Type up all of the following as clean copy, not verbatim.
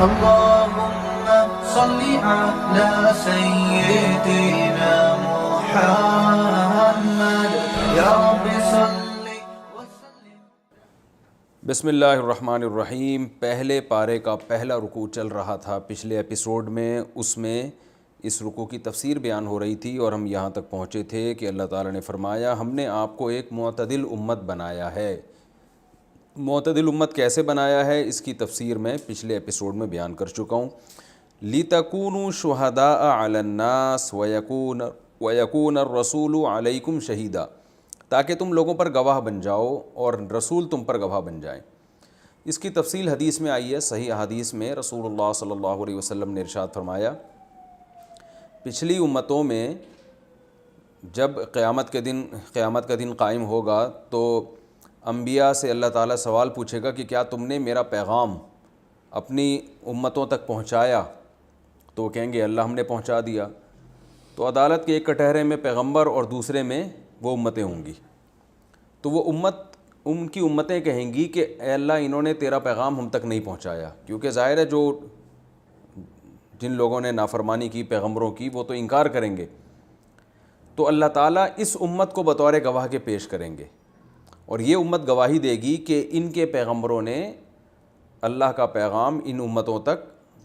اللهم صل على سيدنا محمد یا رب صل وسلم. بسم اللہ الرحمن الرحیم. پہلے پارے کا پہلا رکوع چل رہا تھا پچھلے ایپیسوڈ میں. اس میں اس رکوع کی تفسیر بیان ہو رہی تھی اور ہم یہاں تک پہنچے تھے کہ اللہ تعالیٰ نے فرمایا ہم نے آپ کو ایک معتدل امت بنایا ہے. معتدل امت کیسے بنایا ہے اس کی تفسیر میں پچھلے ایپیسوڈ میں بیان کر چکا ہوں. لِتَكُونُوا شُهَدَاءَ عَلَى النَّاسِ وَيَكُونَ الرَّسُولُ عَلَيْكُمْ شَهِيدًا, تاکہ تم لوگوں پر گواہ بن جاؤ اور رسول تم پر گواہ بن جائیں. اس کی تفصیل حدیث میں آئی ہے. صحیح حدیث میں رسول اللہ صلی اللہ علیہ وسلم نے ارشاد فرمایا پچھلی امتوں میں جب قیامت کا دن قائم ہوگا تو انبیاء سے اللہ تعالیٰ سوال پوچھے گا کہ کیا تم نے میرا پیغام اپنی امتوں تک پہنچایا؟ تو وہ کہیں گے اللہ ہم نے پہنچا دیا. تو عدالت کے ایک کٹہرے میں پیغمبر اور دوسرے میں وہ امتیں ہوں گی. تو وہ ان کی امتیں کہیں گی کہ اے اللہ انہوں نے تیرا پیغام ہم تک نہیں پہنچایا, کیونکہ ظاہر ہے جو جن لوگوں نے نافرمانی کی پیغمبروں کی وہ تو انکار کریں گے. تو اللہ تعالیٰ اس امت کو بطور گواہ کے پیش کریں گے اور یہ امت گواہی دے گی کہ ان کے پیغمبروں نے اللہ کا پیغام ان امتوں تک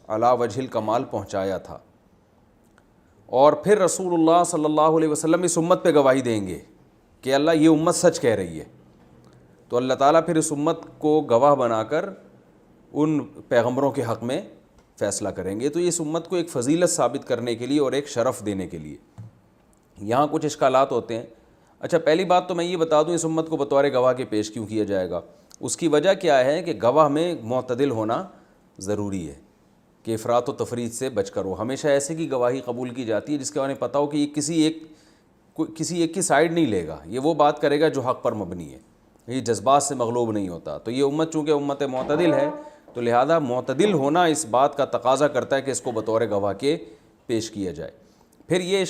علی وجہ الکمال پہنچایا تھا. اور پھر رسول اللہ صلی اللہ علیہ وسلم اس امت پہ گواہی دیں گے کہ اللہ یہ امت سچ کہہ رہی ہے. تو اللہ تعالیٰ پھر اس امت کو گواہ بنا کر ان پیغمبروں کے حق میں فیصلہ کریں گے. تو اس امت کو ایک فضیلت ثابت کرنے کے لیے اور ایک شرف دینے کے لیے یہاں کچھ اشکالات ہوتے ہیں. اچھا, پہلی بات تو میں یہ بتا دوں اس امت کو بطور گواہ کے پیش کیوں کیا جائے گا. اس کی وجہ کیا ہے کہ گواہ میں معتدل ہونا ضروری ہے کہ افراط و تفریط سے بچ کر ہو. ہمیشہ ایسے کی گواہی قبول کی جاتی ہے جس کے بارے میں پتہ ہو کہ یہ کسی ایک کی سائیڈ نہیں لے گا, یہ وہ بات کرے گا جو حق پر مبنی ہے, یہ جذبات سے مغلوب نہیں ہوتا. تو یہ امت چونکہ امت معتدل ہے تو لہذا معتدل ہونا اس بات کا تقاضا کرتا ہے کہ اس کو بطور گواہ کے پیش کیا جائے. پھر یہ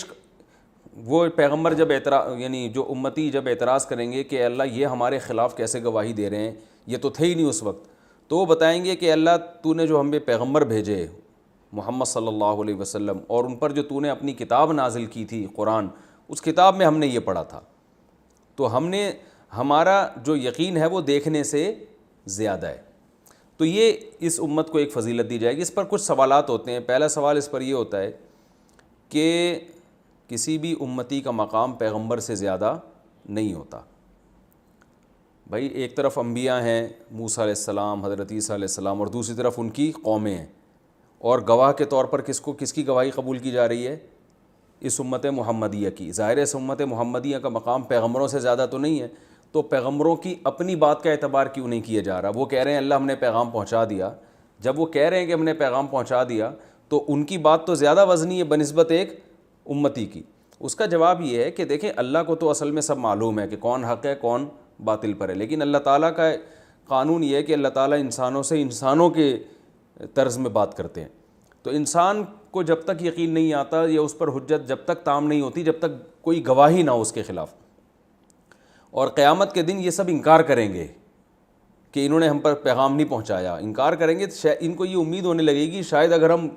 وہ پیغمبر جب یعنی جو امتی جب اعتراض کریں گے کہ اللہ یہ ہمارے خلاف کیسے گواہی دے رہے ہیں, یہ تو تھے ہی نہیں اس وقت, تو وہ بتائیں گے کہ اللہ تو نے جو ہم پہ پیغمبر بھیجے محمد صلی اللہ علیہ وسلم اور ان پر جو تو نے اپنی کتاب نازل کی تھی قرآن, اس کتاب میں ہم نے یہ پڑھا تھا. تو ہمارا جو یقین ہے وہ دیکھنے سے زیادہ ہے. تو یہ اس امت کو ایک فضیلت دی جائے گی. اس پر کچھ سوالات ہوتے ہیں. پہلا سوال اس پر یہ ہوتا ہے کہ کسی بھی امتی کا مقام پیغمبر سے زیادہ نہیں ہوتا. بھائی ایک طرف انبیاء ہیں موسیٰ علیہ السلام, حضرت عیسیٰ علیہ السلام, اور دوسری طرف ان کی قومیں ہیں, اور گواہ کے طور پر کس کی گواہی قبول کی جا رہی ہے؟ اس امت محمدیہ کی. ظاہر اس امت محمدیہ کا مقام پیغمبروں سے زیادہ تو نہیں ہے, تو پیغمبروں کی اپنی بات کا اعتبار کیوں نہیں کیا جا رہا؟ وہ کہہ رہے ہیں اللہ ہم نے پیغام پہنچا دیا. جب وہ کہہ رہے ہیں کہ ہم نے پیغام پہنچا دیا تو ان کی بات تو زیادہ وزنی ہے بنسبت ایک امتی کی. اس کا جواب یہ ہے کہ دیکھیں اللہ کو تو اصل میں سب معلوم ہے کہ کون حق ہے کون باطل پر ہے, لیکن اللہ تعالیٰ کا قانون یہ ہے کہ اللہ تعالیٰ انسانوں سے انسانوں کے طرز میں بات کرتے ہیں. تو انسان کو جب تک یقین نہیں آتا یا اس پر حجت جب تک تام نہیں ہوتی جب تک کوئی گواہی نہ ہو اس کے خلاف, اور قیامت کے دن یہ سب انکار کریں گے کہ انہوں نے ہم پر پیغام نہیں پہنچایا, انکار کریں گے. ان کو یہ امید ہونے لگے گی شاید اگر ہم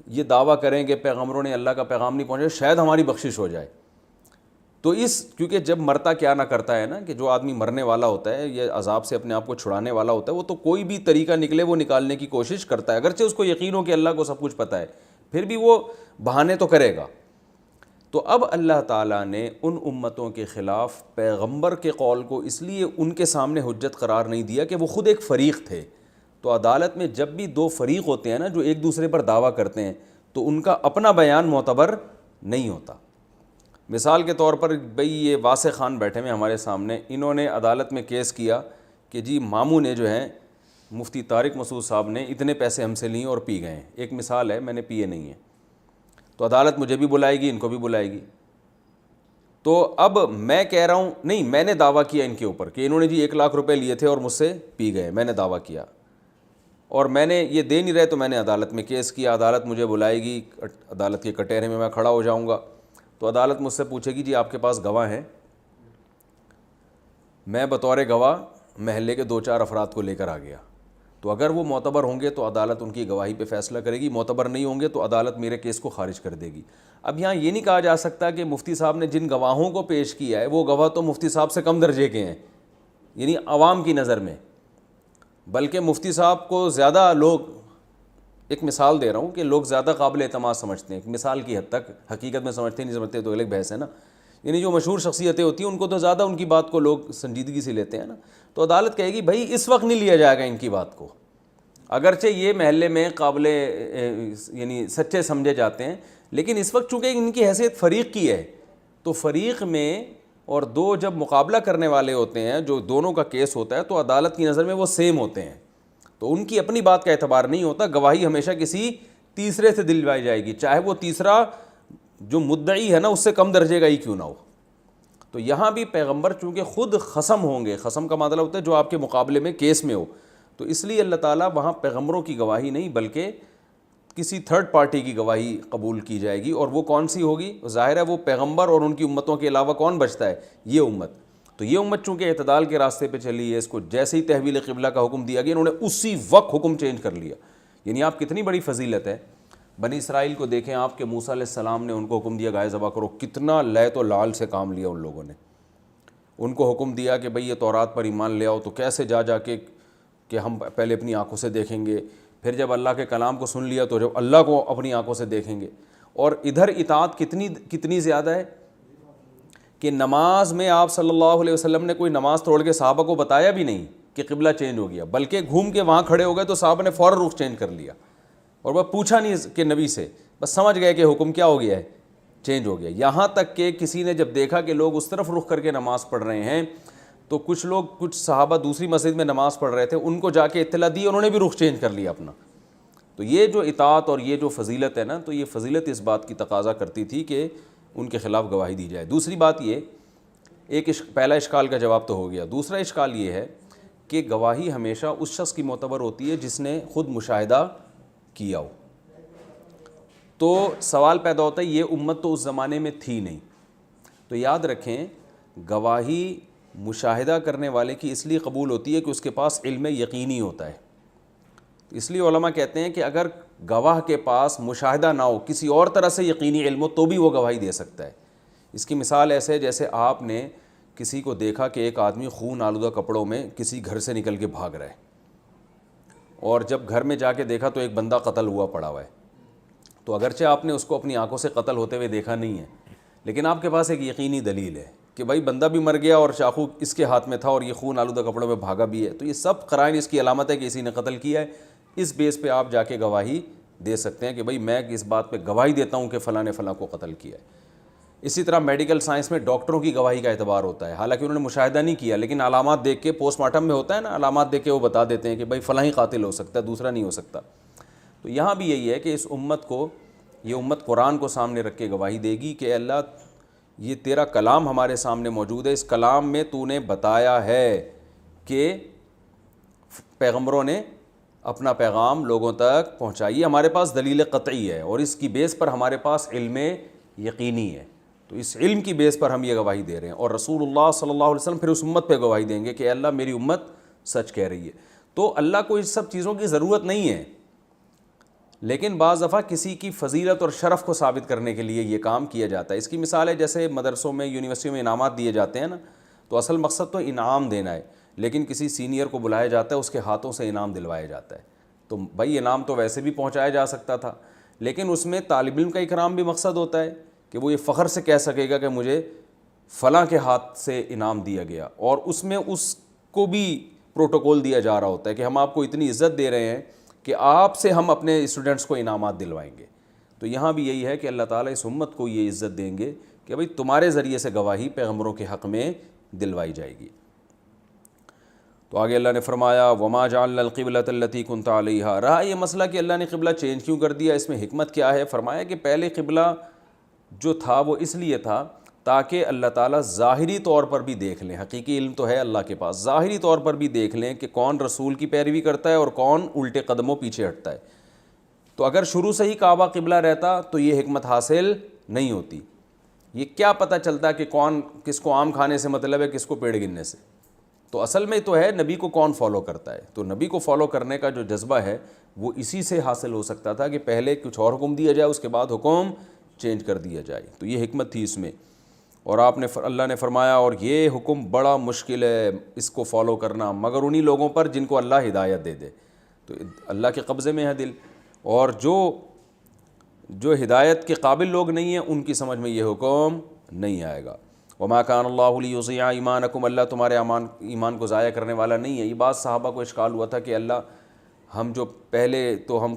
یہ دعویٰ کریں کہ پیغمبروں نے اللہ کا پیغام نہیں پہنچایا شاید ہماری بخشش ہو جائے. تو کیونکہ جب مرتا کیا نہ کرتا ہے نا, کہ جو آدمی مرنے والا ہوتا ہے یہ عذاب سے اپنے آپ کو چھڑانے والا ہوتا ہے, وہ تو کوئی بھی طریقہ نکلے وہ نکالنے کی کوشش کرتا ہے, اگرچہ اس کو یقین ہو کہ اللہ کو سب کچھ پتہ ہے, پھر بھی وہ بہانے تو کرے گا. تو اب اللہ تعالیٰ نے ان امتوں کے خلاف پیغمبر کے قول کو اس لیے ان کے سامنے حجت قرار نہیں دیا کہ وہ خود ایک فریق تھے. تو عدالت میں جب بھی دو فریق ہوتے ہیں نا جو ایک دوسرے پر دعویٰ کرتے ہیں تو ان کا اپنا بیان معتبر نہیں ہوتا. مثال کے طور پر بھئی یہ واسع خان بیٹھے ہوئے ہمارے سامنے, انہوں نے عدالت میں کیس کیا کہ جی ماموں نے جو ہے مفتی طارق مسعود صاحب نے اتنے پیسے ہم سے لیے اور پی گئے ہیں. ایک مثال ہے, میں نے پیے نہیں ہیں. تو عدالت مجھے بھی بلائے گی ان کو بھی بلائے گی. تو اب میں کہہ رہا ہوں نہیں میں نے دعویٰ کیا ان کے اوپر کہ انہوں نے جی 1 لاکھ روپے لیے تھے اور مجھ سے پی گئے, میں نے دعویٰ کیا اور میں نے یہ دے نہیں رہے, تو میں نے عدالت میں کیس کیا. عدالت مجھے بلائے گی, عدالت کے کٹہرے میں کھڑا ہو جاؤں گا. تو عدالت مجھ سے پوچھے گی جی آپ کے پاس گواہ ہیں؟ میں بطور گواہ محلے کے 2-4 افراد کو لے کر آ گیا. تو تو اگر وہ معتبر ہوں گے تو عدالت ان کی گواہی پہ فیصلہ کرے گی، معتبر نہیں ہوں گے تو عدالت میرے کیس کو خارج کر دے گی۔ اب یہاں یہ نہیں کہا جا سکتا کہ مفتی صاحب نے جن گواہوں کو پیش کیا ہے وہ گواہ تو مفتی صاحب سے کم درجے کے ہیں، یعنی عوام کی نظر میں، بلکہ مفتی صاحب کو زیادہ لوگ، ایک مثال دے رہا ہوں کہ لوگ زیادہ قابل اعتماد سمجھتے ہیں، مثال کی حد تک، حقیقت میں سمجھتے نہیں سمجھتے تو الگ بحث ہے نا، یعنی جو مشہور شخصیتیں ہوتی ہیں ان کو تو زیادہ ان کی بات کو لوگ سنجیدگی سے لیتے ہیں نا، تو عدالت کہے گی بھائی اس وقت نہیں لیا جائے گا ان کی بات کو، اگرچہ یہ محلے میں قابل یعنی سچے سمجھے جاتے ہیں، لیکن اس وقت چونکہ ان کی حیثیت فریق کی ہے، تو فریق میں اور دو جب مقابلہ کرنے والے ہوتے ہیں، جو دونوں کا کیس ہوتا ہے، تو عدالت کی نظر میں وہ سیم ہوتے ہیں، تو ان کی اپنی بات کا اعتبار نہیں ہوتا، گواہی ہمیشہ کسی تیسرے سے دلوائی جائے گی، چاہے وہ تیسرا جو مدعی ہے نا اس سے کم درجے کا ہی کیوں نہ ہو۔ تو یہاں بھی پیغمبر چونکہ خود خصم ہوں گے، خصم کا مطلب ہوتا ہے جو آپ کے مقابلے میں کیس میں ہو، تو اس لیے اللہ تعالیٰ وہاں پیغمبروں کی گواہی نہیں بلکہ کسی تھرڈ پارٹی کی گواہی قبول کی جائے گی، اور وہ کون سی ہوگی؟ ظاہر ہے وہ پیغمبر اور ان کی امتوں کے علاوہ کون بچتا ہے؟ یہ امت۔ تو یہ امت چونکہ اعتدال کے راستے پہ چلی ہے، اس کو جیسے ہی تحویل قبلہ کا حکم دیا گیا انہوں نے اسی وقت حکم چینج کر لیا، یعنی آپ کتنی بڑی فضیلت ہے۔ بنی اسرائیل کو دیکھیں، آپ کے موسیٰ علیہ السلام نے ان کو حکم دیا گائے ذبح کرو، کتنا لیت و لال سے کام لیا ان لوگوں نے، ان کو حکم دیا کہ بھئی یہ تورات پر ایمان لے آؤ، تو کیسے جا کے کہ ہم پہلے اپنی آنکھوں سے دیکھیں گے، پھر جب اللہ کے کلام کو سن لیا تو جب اللہ کو اپنی آنکھوں سے دیکھیں گے، اور ادھر اطاعت کتنی زیادہ ہے کہ نماز میں آپ صلی اللہ علیہ وسلم نے کوئی نماز توڑ کے صحابہ کو بتایا بھی نہیں کہ قبلہ چینج ہو گیا، بلکہ گھوم کے وہاں کھڑے ہو گئے تو صحابہ نے فوراً رخ چینج کر لیا، اور وہ پوچھا نہیں کہ نبی سے، بس سمجھ گئے کہ حکم کیا ہو گیا ہے، چینج ہو گیا۔ یہاں تک کہ کسی نے جب دیکھا کہ لوگ اس طرف رخ کر کے نماز پڑھ رہے ہیں تو کچھ صحابہ دوسری مسجد میں نماز پڑھ رہے تھے، ان کو جا کے اطلاع دی، انہوں نے بھی رخ چینج کر لیا اپنا۔ تو یہ جو اطاعت اور یہ جو فضیلت ہے نا، تو یہ فضیلت اس بات کی تقاضا کرتی تھی کہ ان کے خلاف گواہی دی جائے۔ دوسری بات یہ، پہلا اشکال کا جواب تو ہو گیا، دوسرا اشکال یہ ہے کہ گواہی ہمیشہ اس شخص کی معتبر ہوتی ہے جس نے خود مشاہدہ کیا ہو۔ تو سوال پیدا ہوتا ہے، یہ امت تو اس زمانے میں تھی نہیں، تو یاد رکھیں گواہی مشاہدہ کرنے والے کی اس لیے قبول ہوتی ہے کہ اس کے پاس علم یقینی ہوتا ہے۔ اس لیے علماء کہتے ہیں کہ اگر گواہ کے پاس مشاہدہ نہ ہو، کسی اور طرح سے یقینی علم ہو، تو بھی وہ گواہی دے سکتا ہے۔ اس کی مثال ایسے ہے جیسے آپ نے کسی کو دیکھا کہ ایک آدمی خون آلودہ کپڑوں میں کسی گھر سے نکل کے بھاگ رہا ہے، اور جب گھر میں جا کے دیکھا تو ایک بندہ قتل ہوا پڑا ہوا ہے، تو اگرچہ آپ نے اس کو اپنی آنکھوں سے قتل ہوتے ہوئے دیکھا نہیں ہے، لیکن آپ کے پاس ایک یقینی دلیل ہے کہ بھائی بندہ بھی مر گیا اور چاقو اس کے ہاتھ میں تھا اور یہ خون آلودہ کپڑوں میں بھاگا بھی ہے، تو یہ سب قرائن اس کی علامت ہے کہ اسی نے قتل کیا ہے۔ اس بیس پہ آپ جا کے گواہی دے سکتے ہیں کہ بھئی میں اس بات پہ گواہی دیتا ہوں کہ فلاں نے فلاں کو قتل کیا ہے۔ اسی طرح میڈیکل سائنس میں ڈاکٹروں کی گواہی کا اعتبار ہوتا ہے، حالانکہ انہوں نے مشاہدہ نہیں کیا، لیکن علامات دیکھ کے، پوسٹ مارٹم میں ہوتا ہے نا، علامات دیکھ کے وہ بتا دیتے ہیں کہ بھئی فلاں ہی قاتل ہو سکتا ہے، دوسرا نہیں ہو سکتا۔ تو یہاں بھی یہی ہے کہ اس امت کو، یہ امت قرآن کو سامنے رکھ کے گواہی دے گی کہ اللہ یہ تیرا کلام ہمارے سامنے موجود ہے، اس کلام میں تو نے بتایا ہے کہ پیغمبروں نے اپنا پیغام لوگوں تک پہنچائی، ہمارے پاس دلیل قطعی ہے اور اس کی بیس پر ہمارے پاس علم یقینی ہے، تو اس علم کی بیس پر ہم یہ گواہی دے رہے ہیں، اور رسول اللہ صلی اللہ علیہ وسلم پھر اس امت پہ گواہی دیں گے کہ اللہ میری امت سچ کہہ رہی ہے۔ تو اللہ کو اس سب چیزوں کی ضرورت نہیں ہے، لیکن بعض دفعہ کسی کی فضیلت اور شرف کو ثابت کرنے کے لیے یہ کام کیا جاتا ہے۔ اس کی مثال ہے جیسے مدرسوں میں، یونیورسٹیوں میں انعامات دیے جاتے ہیں نا، تو اصل مقصد تو انعام دینا ہے، لیکن کسی سینئر کو بلایا جاتا ہے، اس کے ہاتھوں سے انعام دلوایا جاتا ہے، تو بھائی انعام تو ویسے بھی پہنچایا جا سکتا تھا، لیکن اس میں طالب علم کا اکرام بھی مقصد ہوتا ہے کہ وہ یہ فخر سے کہہ سکے گا کہ مجھے فلاں کے ہاتھ سے انعام دیا گیا، اور اس میں اس کو بھی پروٹوکول دیا جا رہا ہوتا ہے کہ ہم آپ کو اتنی عزت دے رہے ہیں کہ آپ سے ہم اپنے اسٹوڈنٹس کو انعامات دلوائیں گے۔ تو یہاں بھی یہی ہے کہ اللہ تعالیٰ اس امت کو یہ عزت دیں گے کہ بھئی تمہارے ذریعے سے گواہی پیغمبروں کے حق میں دلوائی جائے گی۔ تو آگے اللہ نے فرمایا وما جعلنا القبلۃ التی کنت علیہا، رہا یہ مسئلہ کہ اللہ نے قبلہ چینج کیوں کر دیا، اس میں حکمت کیا ہے؟ فرمایا کہ پہلے قبلہ جو تھا وہ اس لیے تھا تاکہ اللہ تعالیٰ ظاہری طور پر بھی دیکھ لیں، حقیقی علم تو ہے اللہ کے پاس، ظاہری طور پر بھی دیکھ لیں کہ کون رسول کی پیروی کرتا ہے اور کون الٹے قدموں پیچھے ہٹتا ہے۔ تو اگر شروع سے ہی کعبہ قبلہ رہتا تو یہ حکمت حاصل نہیں ہوتی، یہ کیا پتہ چلتا کہ کون کس کو آم کھانے سے مطلب ہے، کس کو پیڑ گننے سے، تو اصل میں تو ہے نبی کو کون فالو کرتا ہے، تو نبی کو فالو کرنے کا جو جذبہ ہے وہ اسی سے حاصل ہو سکتا تھا کہ پہلے کچھ اور حکم دیا جائے، اس کے بعد حکم چینج کر دیا جائے، تو یہ حکمت تھی اس میں۔ اور اللہ نے فرمایا اور یہ حکم بڑا مشکل ہے اس کو فالو کرنا مگر انہی لوگوں پر جن کو اللہ ہدایت دے دے، تو اللہ کے قبضے میں ہے دل، اور جو ہدایت کے قابل لوگ نہیں ہیں ان کی سمجھ میں یہ حکم نہیں آئے گا۔ وما کان اللہ لیضیع ایمانکم، اللہ تمہارے ایمان کو ضائع کرنے والا نہیں ہے۔ یہ بات صحابہ کو اشکال ہوا تھا کہ اللہ ہم جو پہلے تو ہم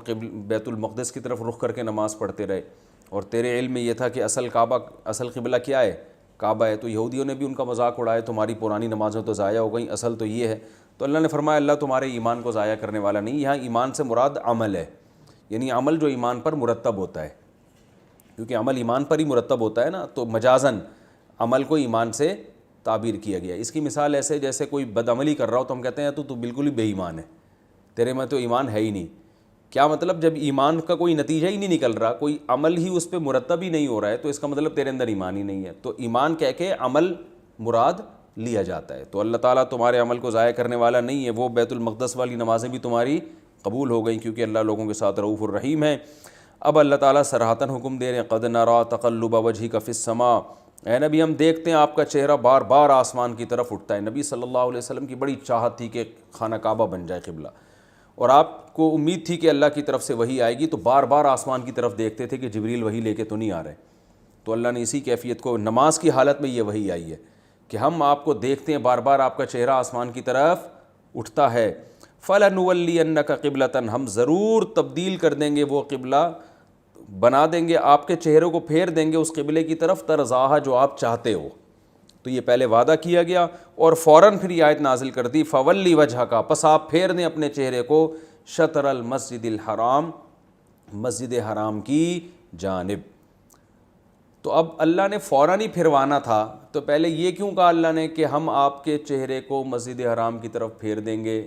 بیت المقدس کی طرف رخ کر کے نماز پڑھتے رہے، اور تیرے علم میں یہ تھا کہ اصل قبلہ کیا ہے، کعبہ ہے، تو یہودیوں نے بھی ان کا مذاق اڑایا، تمہاری پرانی نمازیں تو ضائع ہو گئیں، اصل تو یہ ہے۔ تو اللہ نے فرمایا اللہ تمہارے ایمان کو ضائع کرنے والا نہیں، یہاں ایمان سے مراد عمل ہے، یعنی عمل جو ایمان پر مرتب ہوتا ہے، کیونکہ عمل ایمان پر ہی مرتب ہوتا ہے نا، تو مجازن عمل کو ایمان سے تعبیر کیا گیا۔ اس کی مثال ایسے جیسے کوئی بدعملی کر رہا ہو تو ہم کہتے ہیں تو بالکل ہی بے ایمان ہے، تیرے میں تو ایمان ہے ہی نہیں۔ کیا مطلب؟ جب ایمان کا کوئی نتیجہ ہی نہیں نکل رہا، کوئی عمل ہی اس پہ مرتب ہی نہیں ہو رہا ہے، تو اس کا مطلب تیرے اندر ایمان ہی نہیں ہے۔ تو ایمان کہہ کے عمل مراد لیا جاتا ہے۔ تو اللہ تعالیٰ تمہارے عمل کو ضائع کرنے والا نہیں ہے، وہ بیت المقدس والی نمازیں بھی تمہاری قبول ہو گئیں کیونکہ اللہ لوگوں کے ساتھ رؤوف الرحیم ہے۔ اب اللہ تعالیٰ صراحتاً حکم دے رہے ہیں قد نرا تقلب وجہک فی السماء، اے نبی ہم دیکھتے ہیں آپ کا چہرہ بار بار آسمان کی طرف اٹھتا ہے۔ نبی صلی اللہ علیہ وسلم کی بڑی چاہت تھی کہ خانہ کعبہ بن جائے قبلہ، اور آپ کو امید تھی کہ اللہ کی طرف سے وحی آئے گی، تو بار بار آسمان کی طرف دیکھتے تھے کہ جبریل وحی لے کے تو نہیں آ رہے۔ تو اللہ نے اسی کیفیت کو نماز کی حالت میں یہ وحی آئی ہے کہ ہم آپ کو دیکھتے ہیں، بار بار آپ کا چہرہ آسمان کی طرف اٹھتا ہے۔ فَلَنُوَلِّيَنَّكَ قِبْلَةً، ہم ضرور تبدیل کر دیں گے وہ قبلہ، بنا دیں گے آپ کے چہرے کو، پھیر دیں گے اس قبلے کی طرف ترضاہا جو آپ چاہتے ہو۔ تو یہ پہلے وعدہ کیا گیا اور فوراً پھر یہ آیت نازل کر دی فَوَلِّ وَجْهَكَ، پس آپ پھیر دیں اپنے چہرے کو شطر المسجد الحرام، مسجد حرام کی جانب۔ تو اب اللہ نے فوراً ہی پھروانا تھا، تو پہلے یہ کیوں کہا اللہ نے کہ ہم آپ کے چہرے کو مسجد حرام کی طرف پھیر دیں گے،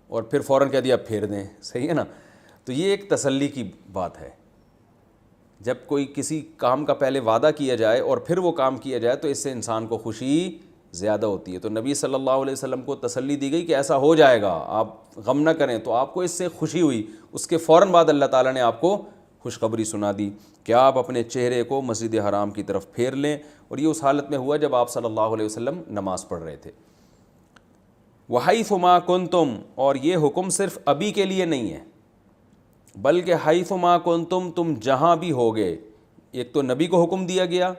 اور پھر فوراً کہہ دیا پھیر دیں، صحیح ہے نا؟ تو یہ ایک تسلی کی بات ہے، جب کوئی کسی کام کا پہلے وعدہ کیا جائے اور پھر وہ کام کیا جائے تو اس سے انسان کو خوشی زیادہ ہوتی ہے۔ تو نبی صلی اللہ علیہ وسلم کو تسلی دی گئی کہ ایسا ہو جائے گا، آپ غم نہ کریں، تو آپ کو اس سے خوشی ہوئی۔ اس کے فوراً بعد اللہ تعالیٰ نے آپ کو خوشخبری سنا دی کہ آپ اپنے چہرے کو مسجد حرام کی طرف پھیر لیں، اور یہ اس حالت میں ہوا جب آپ صلی اللہ علیہ وسلم نماز پڑھ رہے تھے۔ وَحَيْثُ مَا كُنْتُمْ، اور یہ حکم صرف ابھی کے لیے نہیں ہے بلکہ حیث ما کنتم، تم جہاں بھی ہوگے۔ ایک تو نبی کو حکم دیا گیا،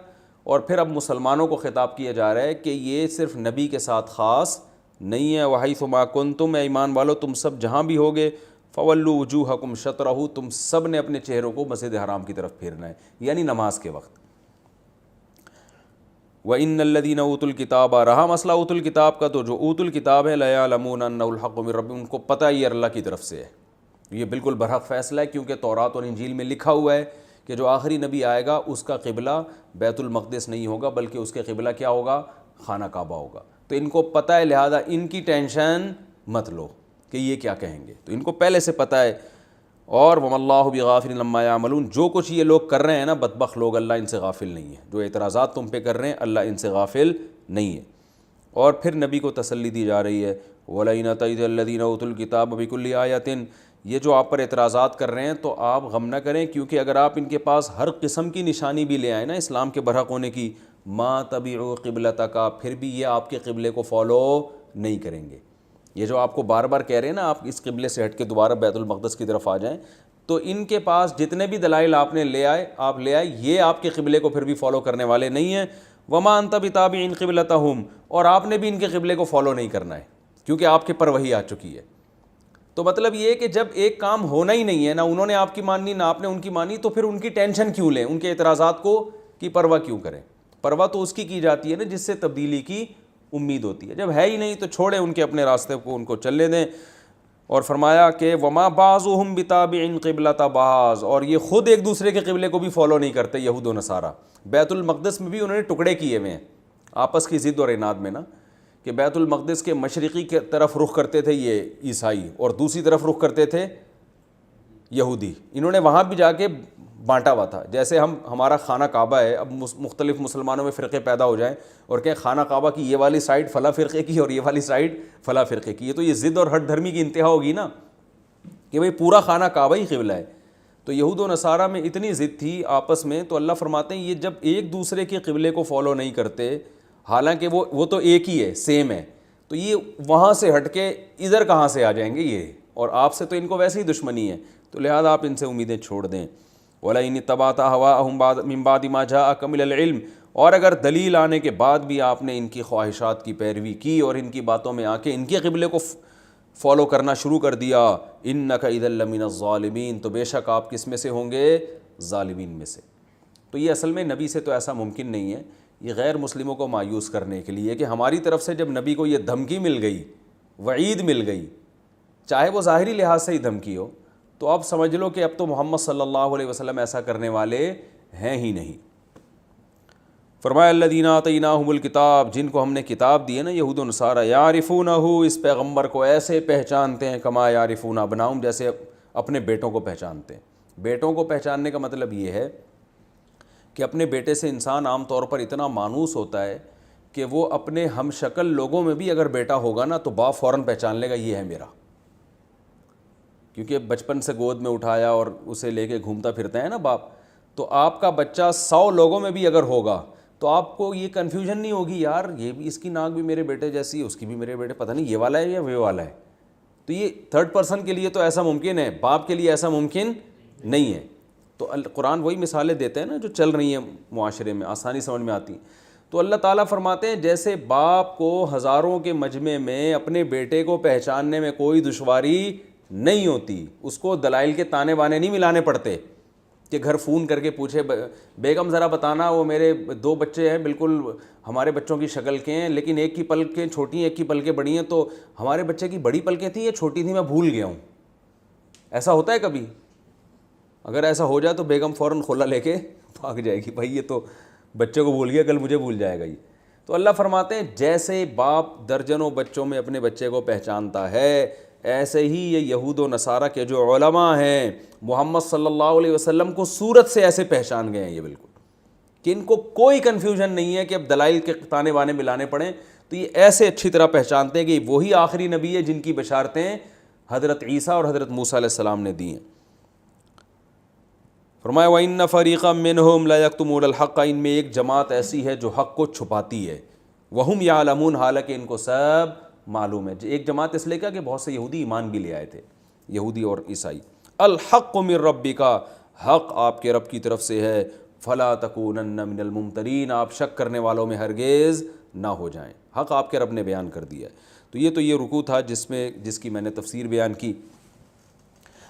اور پھر اب مسلمانوں کو خطاب کیا جا رہا ہے کہ یہ صرف نبی کے ساتھ خاص نہیں ہے۔ وحیث ما کنتم، اے ایمان والو تم سب جہاں بھی ہوگے، فولوا وجوہکم شطرہ، تم سب نے اپنے چہروں کو مسجد حرام کی طرف پھیرنا ہے، یعنی نماز کے وقت۔ وَإِنَّ الَّذِينَ أُوتُوا الْكِتَابَ، رہا مسئلہ اوتوا الکتاب کا، تو جو اوتوا الکتاب ہے لَيَعْلَمُونَ أَنَّهُ الْحَقُّ مِن رَّبِّهِمْ، ان کو پتہ یہ اللہ کی طرف سے ہے۔ یہ بالکل برحق فیصلہ ہے، کیونکہ تورات اور انجیل میں لکھا ہوا ہے کہ جو آخری نبی آئے گا اس کا قبلہ بیت المقدس نہیں ہوگا بلکہ اس کے قبلہ کیا ہوگا؟ خانہ کعبہ ہوگا۔ تو ان کو پتہ ہے، لہذا ان کی ٹینشن مت لو کہ یہ کیا کہیں گے، تو ان کو پہلے سے پتہ ہے۔ اور وَمَا اللَّهُ بِغَافِلٍ عَمَّا يَعْمَلُونَ، جو کچھ یہ لوگ کر رہے ہیں نا بدبخت لوگ، اللہ ان سے غافل نہیں ہے۔ جو اعتراضات تم پہ کر رہے ہیں اللہ ان سے غافل نہیں ہے۔ اور پھر نبی کو تسلی دی جا رہی ہے وَلَئِنْ أَتَيْتَ الَّذِينَ أُوتُوا الْكِتَابَ بِكُلِّ آيَةٍ، یہ جو آپ پر اعتراضات کر رہے ہیں تو آپ غم نہ کریں، کیونکہ اگر آپ ان کے پاس ہر قسم کی نشانی بھی لے آئیں نا اسلام کے برحق ہونے کی، مَا تَبِعُوا قِبْلَتَكَ، پھر بھی یہ آپ کے قبلے کو فالو نہیں کریں گے۔ یہ جو آپ کو بار بار کہہ رہے ہیں نا آپ اس قبلے سے ہٹ کے دوبارہ بیت المقدس کی طرف آ جائیں، تو ان کے پاس جتنے بھی دلائل آپ نے لے آئے، یہ آپ کے قبلے کو پھر بھی فالو کرنے والے نہیں ہیں۔ وَمَا أَنْتَ بِتَابِعٍ قِبْلَتَهُمْ، اور آپ نے بھی ان کے قبلے کو فالو نہیں کرنا ہے کیونکہ آپ کے پر وحی آ چکی ہے۔ تو مطلب یہ ہے کہ جب ایک کام ہونا ہی نہیں ہے، نہ انہوں نے آپ کی ماننی نہ آپ نے ان کی مانی، تو پھر ان کی ٹینشن کیوں لیں، ان کے اعتراضات کی پرواہ کیوں کریں؟ پرواہ تو اس کی جاتی ہے نا جس سے تبدیلی کی امید ہوتی ہے۔ جب ہے ہی نہیں تو چھوڑیں ان کے اپنے راستے کو، ان کو چلنے دیں۔ اور فرمایا کہ وما بعضهم بتابع قبلة بعض، اور یہ خود ایک دوسرے کے قبلے کو بھی فالو نہیں کرتے یہود و نصارہ۔ بیت المقدس میں بھی انہوں نے ٹکڑے کیے ہوئے ہیں آپس کی ضد اور عناد میں نا، کہ بیت المقدس کے مشرقی کی طرف رخ کرتے تھے یہ عیسائی اور دوسری طرف رخ کرتے تھے یہودی۔ انہوں نے وہاں بھی جا کے بانٹا ہوا تھا. جیسے ہمارا خانہ کعبہ ہے, اب مختلف مسلمانوں میں فرقے پیدا ہو جائیں اور کہیں خانہ کعبہ کی یہ والی سائڈ فلاں فرقے کی اور یہ والی سائڈ فلاں فرقے کی, تو یہ ضد اور ہٹ دھرمی کی انتہا ہوگی نا کہ بھئی پورا خانہ کعبہ ہی قبلہ ہے. تو یہود و نصارہ میں اتنی ضد تھی آپس میں, تو اللہ فرماتے ہیں یہ جب ایک دوسرے کے قبلے کو فالو نہیں کرتے, حالانکہ وہ تو ایک ہی ہے, سیم ہے, تو یہ وہاں سے ہٹ کے ادھر کہاں سے آ جائیں گے یہ, اور آپ سے تو ان کو ویسے ہی دشمنی ہے, تو لہٰذا آپ ان سے امیدیں چھوڑ دیں. وَلَئِنِ اتَّبَعْتَ أَهْوَاءَهُم مِّن بَعْدِ مَا جَاءَكَ مِنَ الْعِلْمِ, اور اگر دلیل آنے کے بعد بھی آپ نے ان کی خواہشات کی پیروی کی اور ان کی باتوں میں آ کے ان کے قبلے کو فالو کرنا شروع کر دیا, إِنَّكَ إِذًا لَّمِنَ الظَّالِمِينَ, تو بے شک آپ کس میں سے ہوں گے, ظالمین میں سے. تو یہ اصل میں نبی سے تو ایسا ممکن نہیں ہے, یہ غیر مسلموں کو مایوس کرنے کے لیے کہ ہماری طرف سے جب نبی کو یہ دھمکی مل گئی, وعید مل گئی, چاہے وہ ظاہری لحاظ سے ہی دھمکی ہو, تو اب سمجھ لو کہ اب تو محمد صلی اللہ علیہ وسلم ایسا کرنے والے ہیں ہی نہیں. فرمایا الذین آتیناہم الکتاب, جن کو ہم نے کتاب دی ہے نا یہود و نصارہ, یعرفونہ, اس پیغمبر کو ایسے پہچانتے ہیں, کما یعرفون ابناہم, جیسے اپنے بیٹوں کو پہچانتے ہیں. بیٹوں کو پہچاننے کا مطلب یہ ہے کہ اپنے بیٹے سے انسان عام طور پر اتنا مانوس ہوتا ہے کہ وہ اپنے ہم شکل لوگوں میں بھی اگر بیٹا ہوگا نا تو باپ فوراً پہچان لے گا یہ ہے میرا, کیونکہ بچپن سے گود میں اٹھایا اور اسے لے کے گھومتا پھرتا ہے نا باپ. تو آپ کا بچہ 100 لوگوں میں بھی اگر ہوگا تو آپ کو یہ کنفیوژن نہیں ہوگی, یار یہ بھی, اس کی ناک بھی میرے بیٹے جیسی ہے, اس کی بھی میرے بیٹے, پتہ نہیں یہ والا ہے یا وہ والا ہے. تو یہ تھرڈ پرسن کے لیے تو ایسا ممکن ہے, باپ کے لیے ایسا ممکن نہیں ہے. تو قرآن وہی مثالیں دیتے ہیں نا جو چل رہی ہیں معاشرے میں, آسانی سمجھ میں آتی ہیں. تو اللہ تعالیٰ فرماتے ہیں جیسے باپ کو ہزاروں کے مجمع میں اپنے بیٹے کو پہچاننے میں کوئی دشواری نہیں ہوتی, اس کو دلائل کے تانے بانے نہیں ملانے پڑتے کہ گھر فون کر کے پوچھے بیگم ذرا بتانا وہ میرے 2 بچے ہیں بالکل ہمارے بچوں کی شکل کے ہیں, لیکن ایک کی پلکیں چھوٹی ہیں ایک کی پلکیں بڑی ہیں, تو ہمارے بچے کی بڑی پلکیں تھیں یا چھوٹی تھیں, میں بھول گیا ہوں. ایسا ہوتا ہے کبھی؟ اگر ایسا ہو جائے تو بیگم فوراً کھولا لے کے بھاگ جائے گی, بھائی یہ تو بچے کو بھول گیا, کل مجھے بھول جائے گا یہ. تو اللہ فرماتے ہیں جیسے باپ درجنوں بچوں میں اپنے بچے کو پہچانتا ہے, ایسے ہی یہ یہود و نصارہ کے جو علماء ہیں محمد صلی اللہ علیہ وسلم کو صورت سے ایسے پہچان گئے ہیں یہ بالکل, کہ ان کو کوئی کنفیوژن نہیں ہے کہ اب دلائل کے تانے بانے ملانے پڑیں. تو یہ ایسے اچھی طرح پہچانتے ہیں کہ وہی آخری نبی ہے جن کی بشارتیں حضرت عیسیٰ اور حضرت موسیٰ علیہ السلام نے دی ہیں. فرمایا وَإِنَّ فَرِيقًا مِّنْهُمْ لَيَكْتُمُونَ الْحَقَّ, ان میں ایک جماعت ایسی ہے جو حق کو چھپاتی ہے, وَهُمْ يَعْلَمُونَ, حالانکہ ان کو سب معلوم ہے. ایک جماعت اس لیے کیا کہ بہت سے یہودی ایمان بھی لے آئے تھے, یہودی اور عیسائی. الحق من ربک, حق آپ کے رب کی طرف سے ہے, فلا تکونن من الممترین, آپ شک کرنے والوں میں ہرگز نہ ہو جائیں, حق آپ کے رب نے بیان کر دیا ہے. تو یہ رکوع تھا جس کی میں نے تفسیر بیان کی.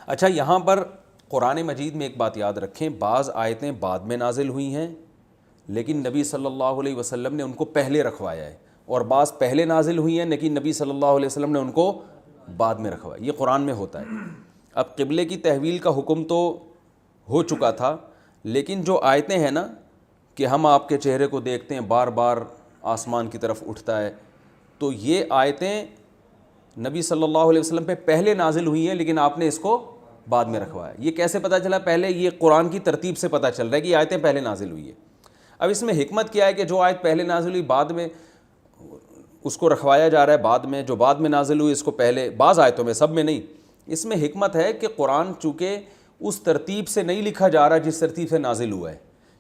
اچھا, یہاں پر قرآن مجید میں ایک بات یاد رکھیں, بعض آیتیں بعد میں نازل ہوئی ہیں لیکن نبی صلی اللہ علیہ وسلم نے ان کو پہلے رکھوایا ہے, اور بعض پہلے نازل ہوئی ہیں لیکن نبی صلی اللہ علیہ وسلم نے ان کو بعد میں رکھوایا. یہ قرآن میں ہوتا ہے. اب قبلے کی تحویل کا حکم تو ہو چکا تھا, لیکن جو آیتیں ہیں نا کہ ہم آپ کے چہرے کو دیکھتے ہیں بار بار آسمان کی طرف اٹھتا ہے, تو یہ آیتیں نبی صلی اللہ علیہ وسلم پہ پہلے نازل ہوئی ہیں لیکن آپ نے اس کو بعد میں رکھوایا. یہ کیسے پتہ چلا؟ پہلے یہ قرآن کی ترتیب سے پتہ چل رہا ہے کہ یہ آیتیں پہلے نازل ہوئی ہیں. اب اس میں حکمت کیا ہے کہ جو آیت پہلے نازل ہوئی بعد میں اس کو رکھوایا جا رہا ہے, بعد میں جو بعد میں نازل ہوئی اس کو پہلے, بعض آیتوں میں, سب میں نہیں. اس میں حکمت ہے کہ قرآن چونکہ اس ترتیب سے نہیں لکھا جا رہا جس ترتیب سے نازل ہوا ہے,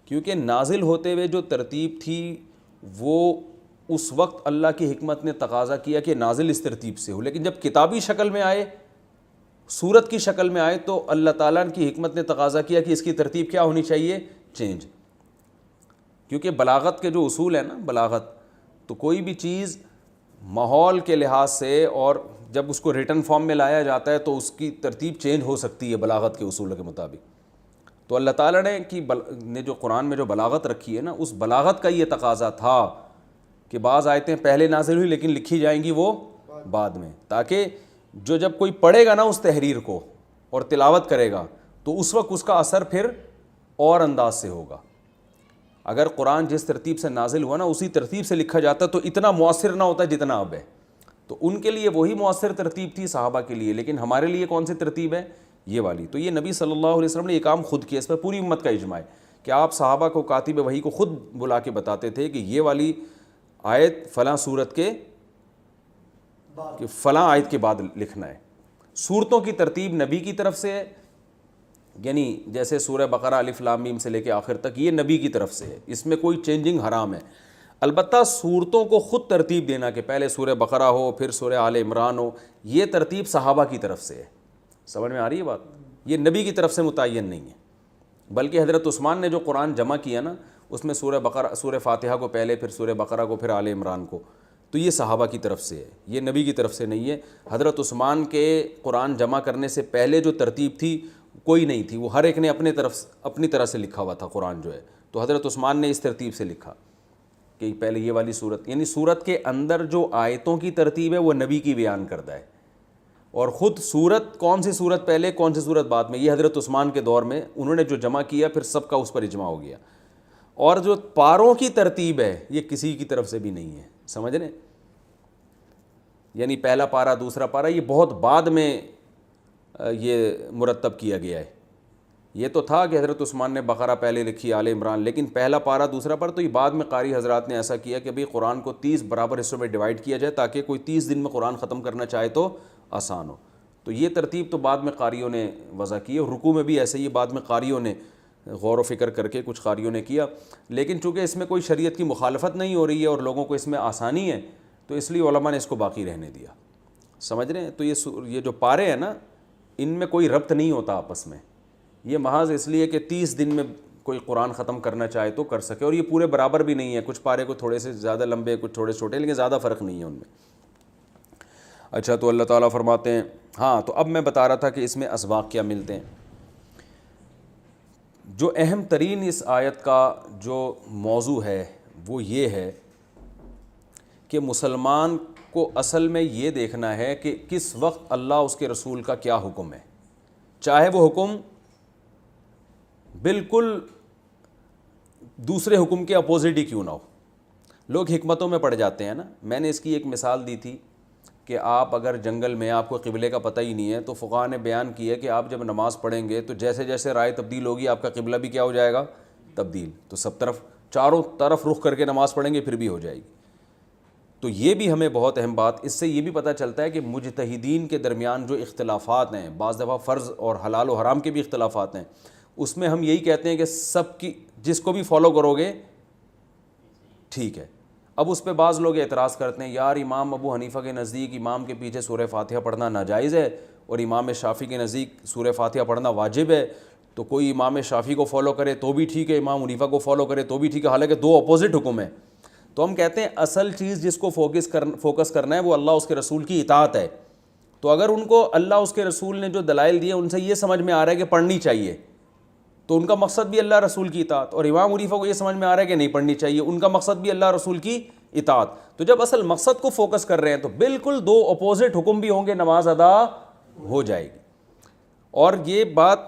کیونکہ نازل ہوتے ہوئے جو ترتیب تھی وہ اس وقت اللہ کی حکمت نے تقاضا کیا کہ نازل اس ترتیب سے ہو, لیکن جب کتابی شکل میں آئے, صورت کی شکل میں آئے, تو اللہ تعالیٰ کی حکمت نے تقاضا کیا کہ اس کی ترتیب کیا ہونی چاہیے, چینج. کیونکہ بلاغت کے جو اصول ہیں نا, بلاغت, تو کوئی بھی چیز ماحول کے لحاظ سے اور جب اس کو ریٹن فارم میں لایا جاتا ہے تو اس کی ترتیب چینج ہو سکتی ہے بلاغت کے اصول کے مطابق. تو اللہ تعالیٰ نے جو قرآن میں جو بلاغت رکھی ہے نا, اس بلاغت کا یہ تقاضا تھا کہ بعض آیتیں پہلے نازل ہوئی لیکن لکھی جائیں گی وہ بعد میں, تاکہ جب کوئی پڑھے گا نا اس تحریر کو اور تلاوت کرے گا تو اس وقت اس کا اثر پھر اور انداز سے ہوگا. اگر قرآن جس ترتیب سے نازل ہوا نا اسی ترتیب سے لکھا جاتا تو اتنا مؤثر نہ ہوتا جتنا اب ہے. تو ان کے لیے وہی مؤثر ترتیب تھی صحابہ کے لیے, لیکن ہمارے لیے کون سی ترتیب ہے یہ والی. تو یہ نبی صلی اللہ علیہ وسلم نے یہ کام خود کیا, اس پر پوری امت کا اجماع ہے کہ آپ صحابہ کو کاتب وحی کو خود بلا کے بتاتے تھے کہ یہ والی آیت فلاں صورت کے کہ فلاں آیت کے بعد لکھنا ہے. صورتوں کی ترتیب نبی کی طرف سے ہے, یعنی جیسے سورہ بقرہ الف لام میم سے لے کے آخر تک یہ نبی کی طرف سے ہے, اس میں کوئی چینجنگ حرام ہے. البتہ صورتوں کو خود ترتیب دینا کہ پہلے سورہ بقرہ ہو پھر سورہ آل عمران ہو, یہ ترتیب صحابہ کی طرف سے ہے. سمجھ میں آ رہی ہے بات؟ یہ نبی کی طرف سے متعین نہیں ہے, بلکہ حضرت عثمان نے جو قرآن جمع کیا نا اس میں سورہ بقرہ سورہ فاتحہ کو پہلے, پھر سورہ بقرہ کو, پھر آل عمران کو, تو یہ صحابہ کی طرف سے ہے, یہ نبی کی طرف سے نہیں ہے. حضرت عثمان کے قرآن جمع کرنے سے پہلے جو ترتیب تھی کوئی نہیں تھی, وہ ہر ایک نے اپنی طرح سے لکھا ہوا تھا قرآن جو ہے. تو حضرت عثمان نے اس ترتیب سے لکھا کہ پہلے یہ والی صورت, یعنی صورت کے اندر جو آیتوں کی ترتیب ہے وہ نبی کی بیان کردہ ہے, اور خود صورت کون سی صورت پہلے کون سی صورت بعد میں, یہ حضرت عثمان کے دور میں انہوں نے جو جمع کیا پھر سب کا اس پر اجماع ہو گیا. اور جو پاروں کی ترتیب ہے یہ کسی کی طرف سے بھی نہیں ہے, سمجھ رہے ہیں, یعنی پہلا پارا دوسرا پارا یہ بہت بعد میں یہ مرتب کیا گیا ہے. یہ تو تھا کہ حضرت عثمان نے بقرہ پہلے لکھی, آل عمران, لیکن پہلا پارا دوسرا پارا تو یہ بعد میں قاری حضرات نے ایسا کیا کہ بھئی قرآن کو 30 برابر حصوں میں ڈیوائڈ کیا جائے تاکہ کوئی 30 دن میں قرآن ختم کرنا چاہے تو آسان ہو. تو یہ ترتیب تو بعد میں قاریوں نے وضع کی, اور رکوع میں بھی ایسے ہی بعد میں قاریوں نے غور و فکر کر کے کچھ قاریوں نے کیا. لیکن چونکہ اس میں کوئی شریعت کی مخالفت نہیں ہو رہی ہے اور لوگوں کو اس میں آسانی ہے تو اس لیے علماء نے اس کو باقی رہنے دیا. سمجھ رہے ہیں؟ تو یہ جو پارے ہیں نا ان میں کوئی ربط نہیں ہوتا آپس میں, یہ محض اس لیے کہ 30 دن میں کوئی قرآن ختم کرنا چاہے تو کر سکے, اور یہ پورے برابر بھی نہیں ہے, کچھ پارے کو تھوڑے سے زیادہ لمبے کچھ تھوڑے چھوٹے, لیکن زیادہ فرق نہیں ہے ان میں. اچھا, تو اللہ تعالیٰ فرماتے ہیں, ہاں تو اب میں بتا رہا تھا کہ اس میں اسباق کیا ملتے ہیں. جو اہم ترین اس آیت کا جو موضوع ہے وہ یہ ہے کہ مسلمان کو اصل میں یہ دیکھنا ہے کہ کس وقت اللہ اس کے رسول کا کیا حکم ہے, چاہے وہ حکم بالکل دوسرے حکم کے اپوزٹ ہی کیوں نہ ہو. لوگ حکمتوں میں پڑ جاتے ہیں نا. میں نے اس کی ایک مثال دی تھی کہ آپ اگر جنگل میں آپ کو قبلے کا پتہ ہی نہیں ہے تو فقہاء نے بیان کیا کہ آپ جب نماز پڑھیں گے تو جیسے جیسے رائے تبدیل ہوگی آپ کا قبلہ بھی کیا ہو جائے گا, تبدیل. تو سب طرف چاروں طرف رخ کر کے نماز پڑھیں گے پھر بھی ہو جائے گی. تو یہ بھی ہمیں بہت اہم بات, اس سے یہ بھی پتہ چلتا ہے کہ مجتہدین کے درمیان جو اختلافات ہیں, بعض دفعہ فرض اور حلال و حرام کے بھی اختلافات ہیں, اس میں ہم یہی کہتے ہیں کہ سب کی جس کو بھی فالو کرو گے ٹھیک ہے. اب اس پہ بعض لوگ اعتراض کرتے ہیں, یار امام ابو حنیفہ کے نزدیک امام کے پیچھے سورہ فاتحہ پڑھنا ناجائز ہے اور امام شافعی کے نزدیک سورہ فاتحہ پڑھنا واجب ہے, تو کوئی امام شافعی کو فالو کرے تو بھی ٹھیک ہے, امام حنیفہ کو فالو کرے تو بھی ٹھیک ہے, حالانکہ دو اپوزٹ حکم ہیں. تو ہم کہتے ہیں اصل چیز جس کو فوکس کرنا ہے وہ اللہ اس کے رسول کی اطاعت ہے. تو اگر ان کو اللہ اس کے رسول نے جو دلائل دیے ان سے یہ سمجھ میں آ رہا ہے کہ پڑھنی چاہیے تو ان کا مقصد بھی اللہ رسول کی اطاعت, اور امام حنیفہ کو یہ سمجھ میں آ رہا ہے کہ نہیں پڑھنی چاہیے, ان کا مقصد بھی اللہ رسول کی اطاعت. تو جب اصل مقصد کو فوکس کر رہے ہیں تو بالکل دو اپوزٹ حکم بھی ہوں گے, نماز ادا ہو جائے گی. اور یہ بات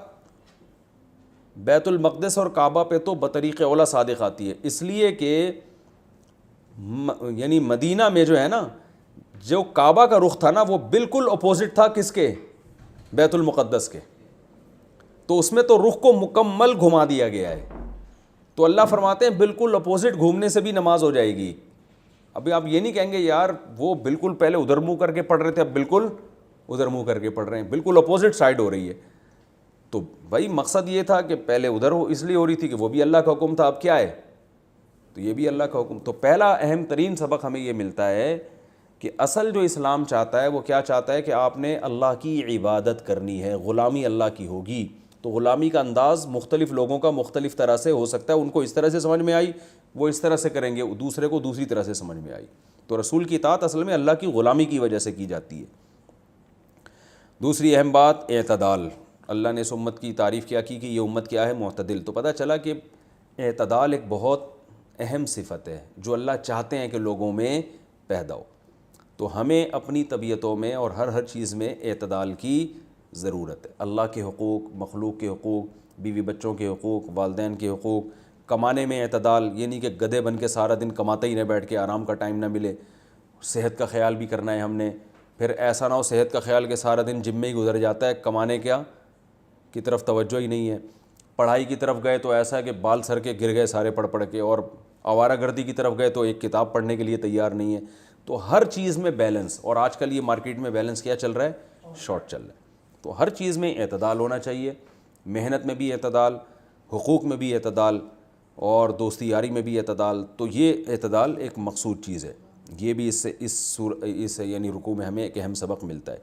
بیت المقدس اور کعبہ پہ تو بطریق اولا صادق آتی ہے, اس لیے کہ یعنی مدینہ میں جو ہے نا جو کعبہ کا رخ تھا نا وہ بالکل اپوزٹ تھا کس کے, بیت المقدس کے. تو اس میں تو رخ کو مکمل گھما دیا گیا ہے. تو اللہ فرماتے ہیں بالکل اپوزٹ گھومنے سے بھی نماز ہو جائے گی. ابھی آپ یہ نہیں کہیں گے یار وہ بالکل پہلے ادھر منہ کر کے پڑھ رہے تھے اب بالکل ادھر منہ کر کے پڑھ رہے ہیں, بالکل اپوزٹ سائڈ ہو رہی ہے. تو بھائی مقصد یہ تھا کہ پہلے ادھر ہو اس لیے ہو رہی تھی کہ وہ بھی اللہ کا حکم تھا, اب کیا ہے تو یہ بھی اللہ کا حکم. تو پہلا اہم ترین سبق ہمیں یہ ملتا ہے کہ اصل جو اسلام چاہتا ہے وہ کیا چاہتا ہے کہ آپ نے اللہ کی عبادت کرنی ہے, غلامی اللہ کی ہوگی. تو غلامی کا انداز مختلف لوگوں کا مختلف طرح سے ہو سکتا ہے, ان کو اس طرح سے سمجھ میں آئی وہ اس طرح سے کریں گے, دوسرے کو دوسری طرح سے سمجھ میں آئی. تو رسول کی اطاعت اصل میں اللہ کی غلامی کی وجہ سے کی جاتی ہے. دوسری اہم بات اعتدال. اللہ نے اس امت کی تعریف کیا کی کہ یہ امت کیا ہے, معتدل. تو پتہ چلا کہ اعتدال ایک بہت اہم صفت ہے جو اللہ چاہتے ہیں کہ لوگوں میں پیدا ہو. تو ہمیں اپنی طبیعتوں میں اور ہر چیز میں اعتدال کی ضرورت ہے. اللہ کے حقوق, مخلوق کے حقوق, بیوی بچوں کے حقوق, والدین کے حقوق, کمانے میں اعتدال, یہ نہیں کہ گدھے بن کے سارا دن کماتے ہی نہ بیٹھ کے آرام کا ٹائم نہ ملے. صحت کا خیال بھی کرنا ہے ہم نے, پھر ایسا نہ ہو صحت کا خیال کہ سارا دن جم میں ہی گزر جاتا ہے, کمانے کیا کی طرف توجہ ہی نہیں ہے، پڑھائی کی طرف گئے تو ایسا ہے کہ بال سر کے گر گئے سارے پڑھ کے، اور آوارہ گردی کی طرف گئے تو ایک کتاب پڑھنے کے لیے تیار نہیں ہے۔ تو ہر چیز میں بیلنس، اور آج کل یہ مارکیٹ میں بیلنس کیا چل رہا ہے؟ شارٹ چل رہا ہے۔ تو ہر چیز میں اعتدال ہونا چاہیے، محنت میں بھی اعتدال، حقوق میں بھی اعتدال، اور دوستی یاری میں بھی اعتدال۔ تو یہ اعتدال ایک مقصود چیز ہے، یہ بھی اس یعنی رکوع میں ہمیں ایک اہم سبق ملتا ہے۔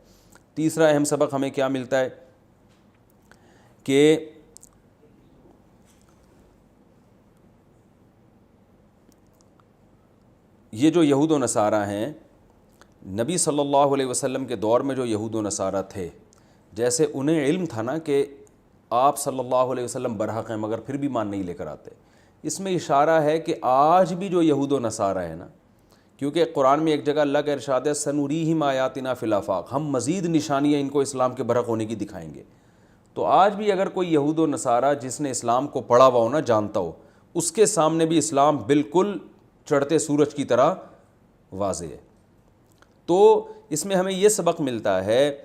تیسرا اہم سبق ہمیں کیا ملتا ہے کہ یہ جو یہود و نصارہ ہیں، نبی صلی اللہ علیہ وسلم کے دور میں جو یہود و نصارہ تھے، جیسے انہیں علم تھا نا کہ آپ صلی اللہ علیہ وسلم برحق ہیں، مگر پھر بھی مان نہیں لے کر آتے، اس میں اشارہ ہے کہ آج بھی جو یہود و نصارہ ہیں نا، کیونکہ قرآن میں ایک جگہ اللہ کا ارشاد ہے سنوریہم آیاتنا فی الآفاق، ہم مزید نشانیاں ان کو اسلام کے برحق ہونے کی دکھائیں گے۔ تو آج بھی اگر کوئی یہود و نصارہ جس نے اسلام کو پڑھا ہوا ہو نا، جانتا ہو، اس کے سامنے بھی اسلام بالکل چڑھتے سورج کی طرح واضح ہے۔ تو اس میں ہمیں یہ سبق ملتا ہے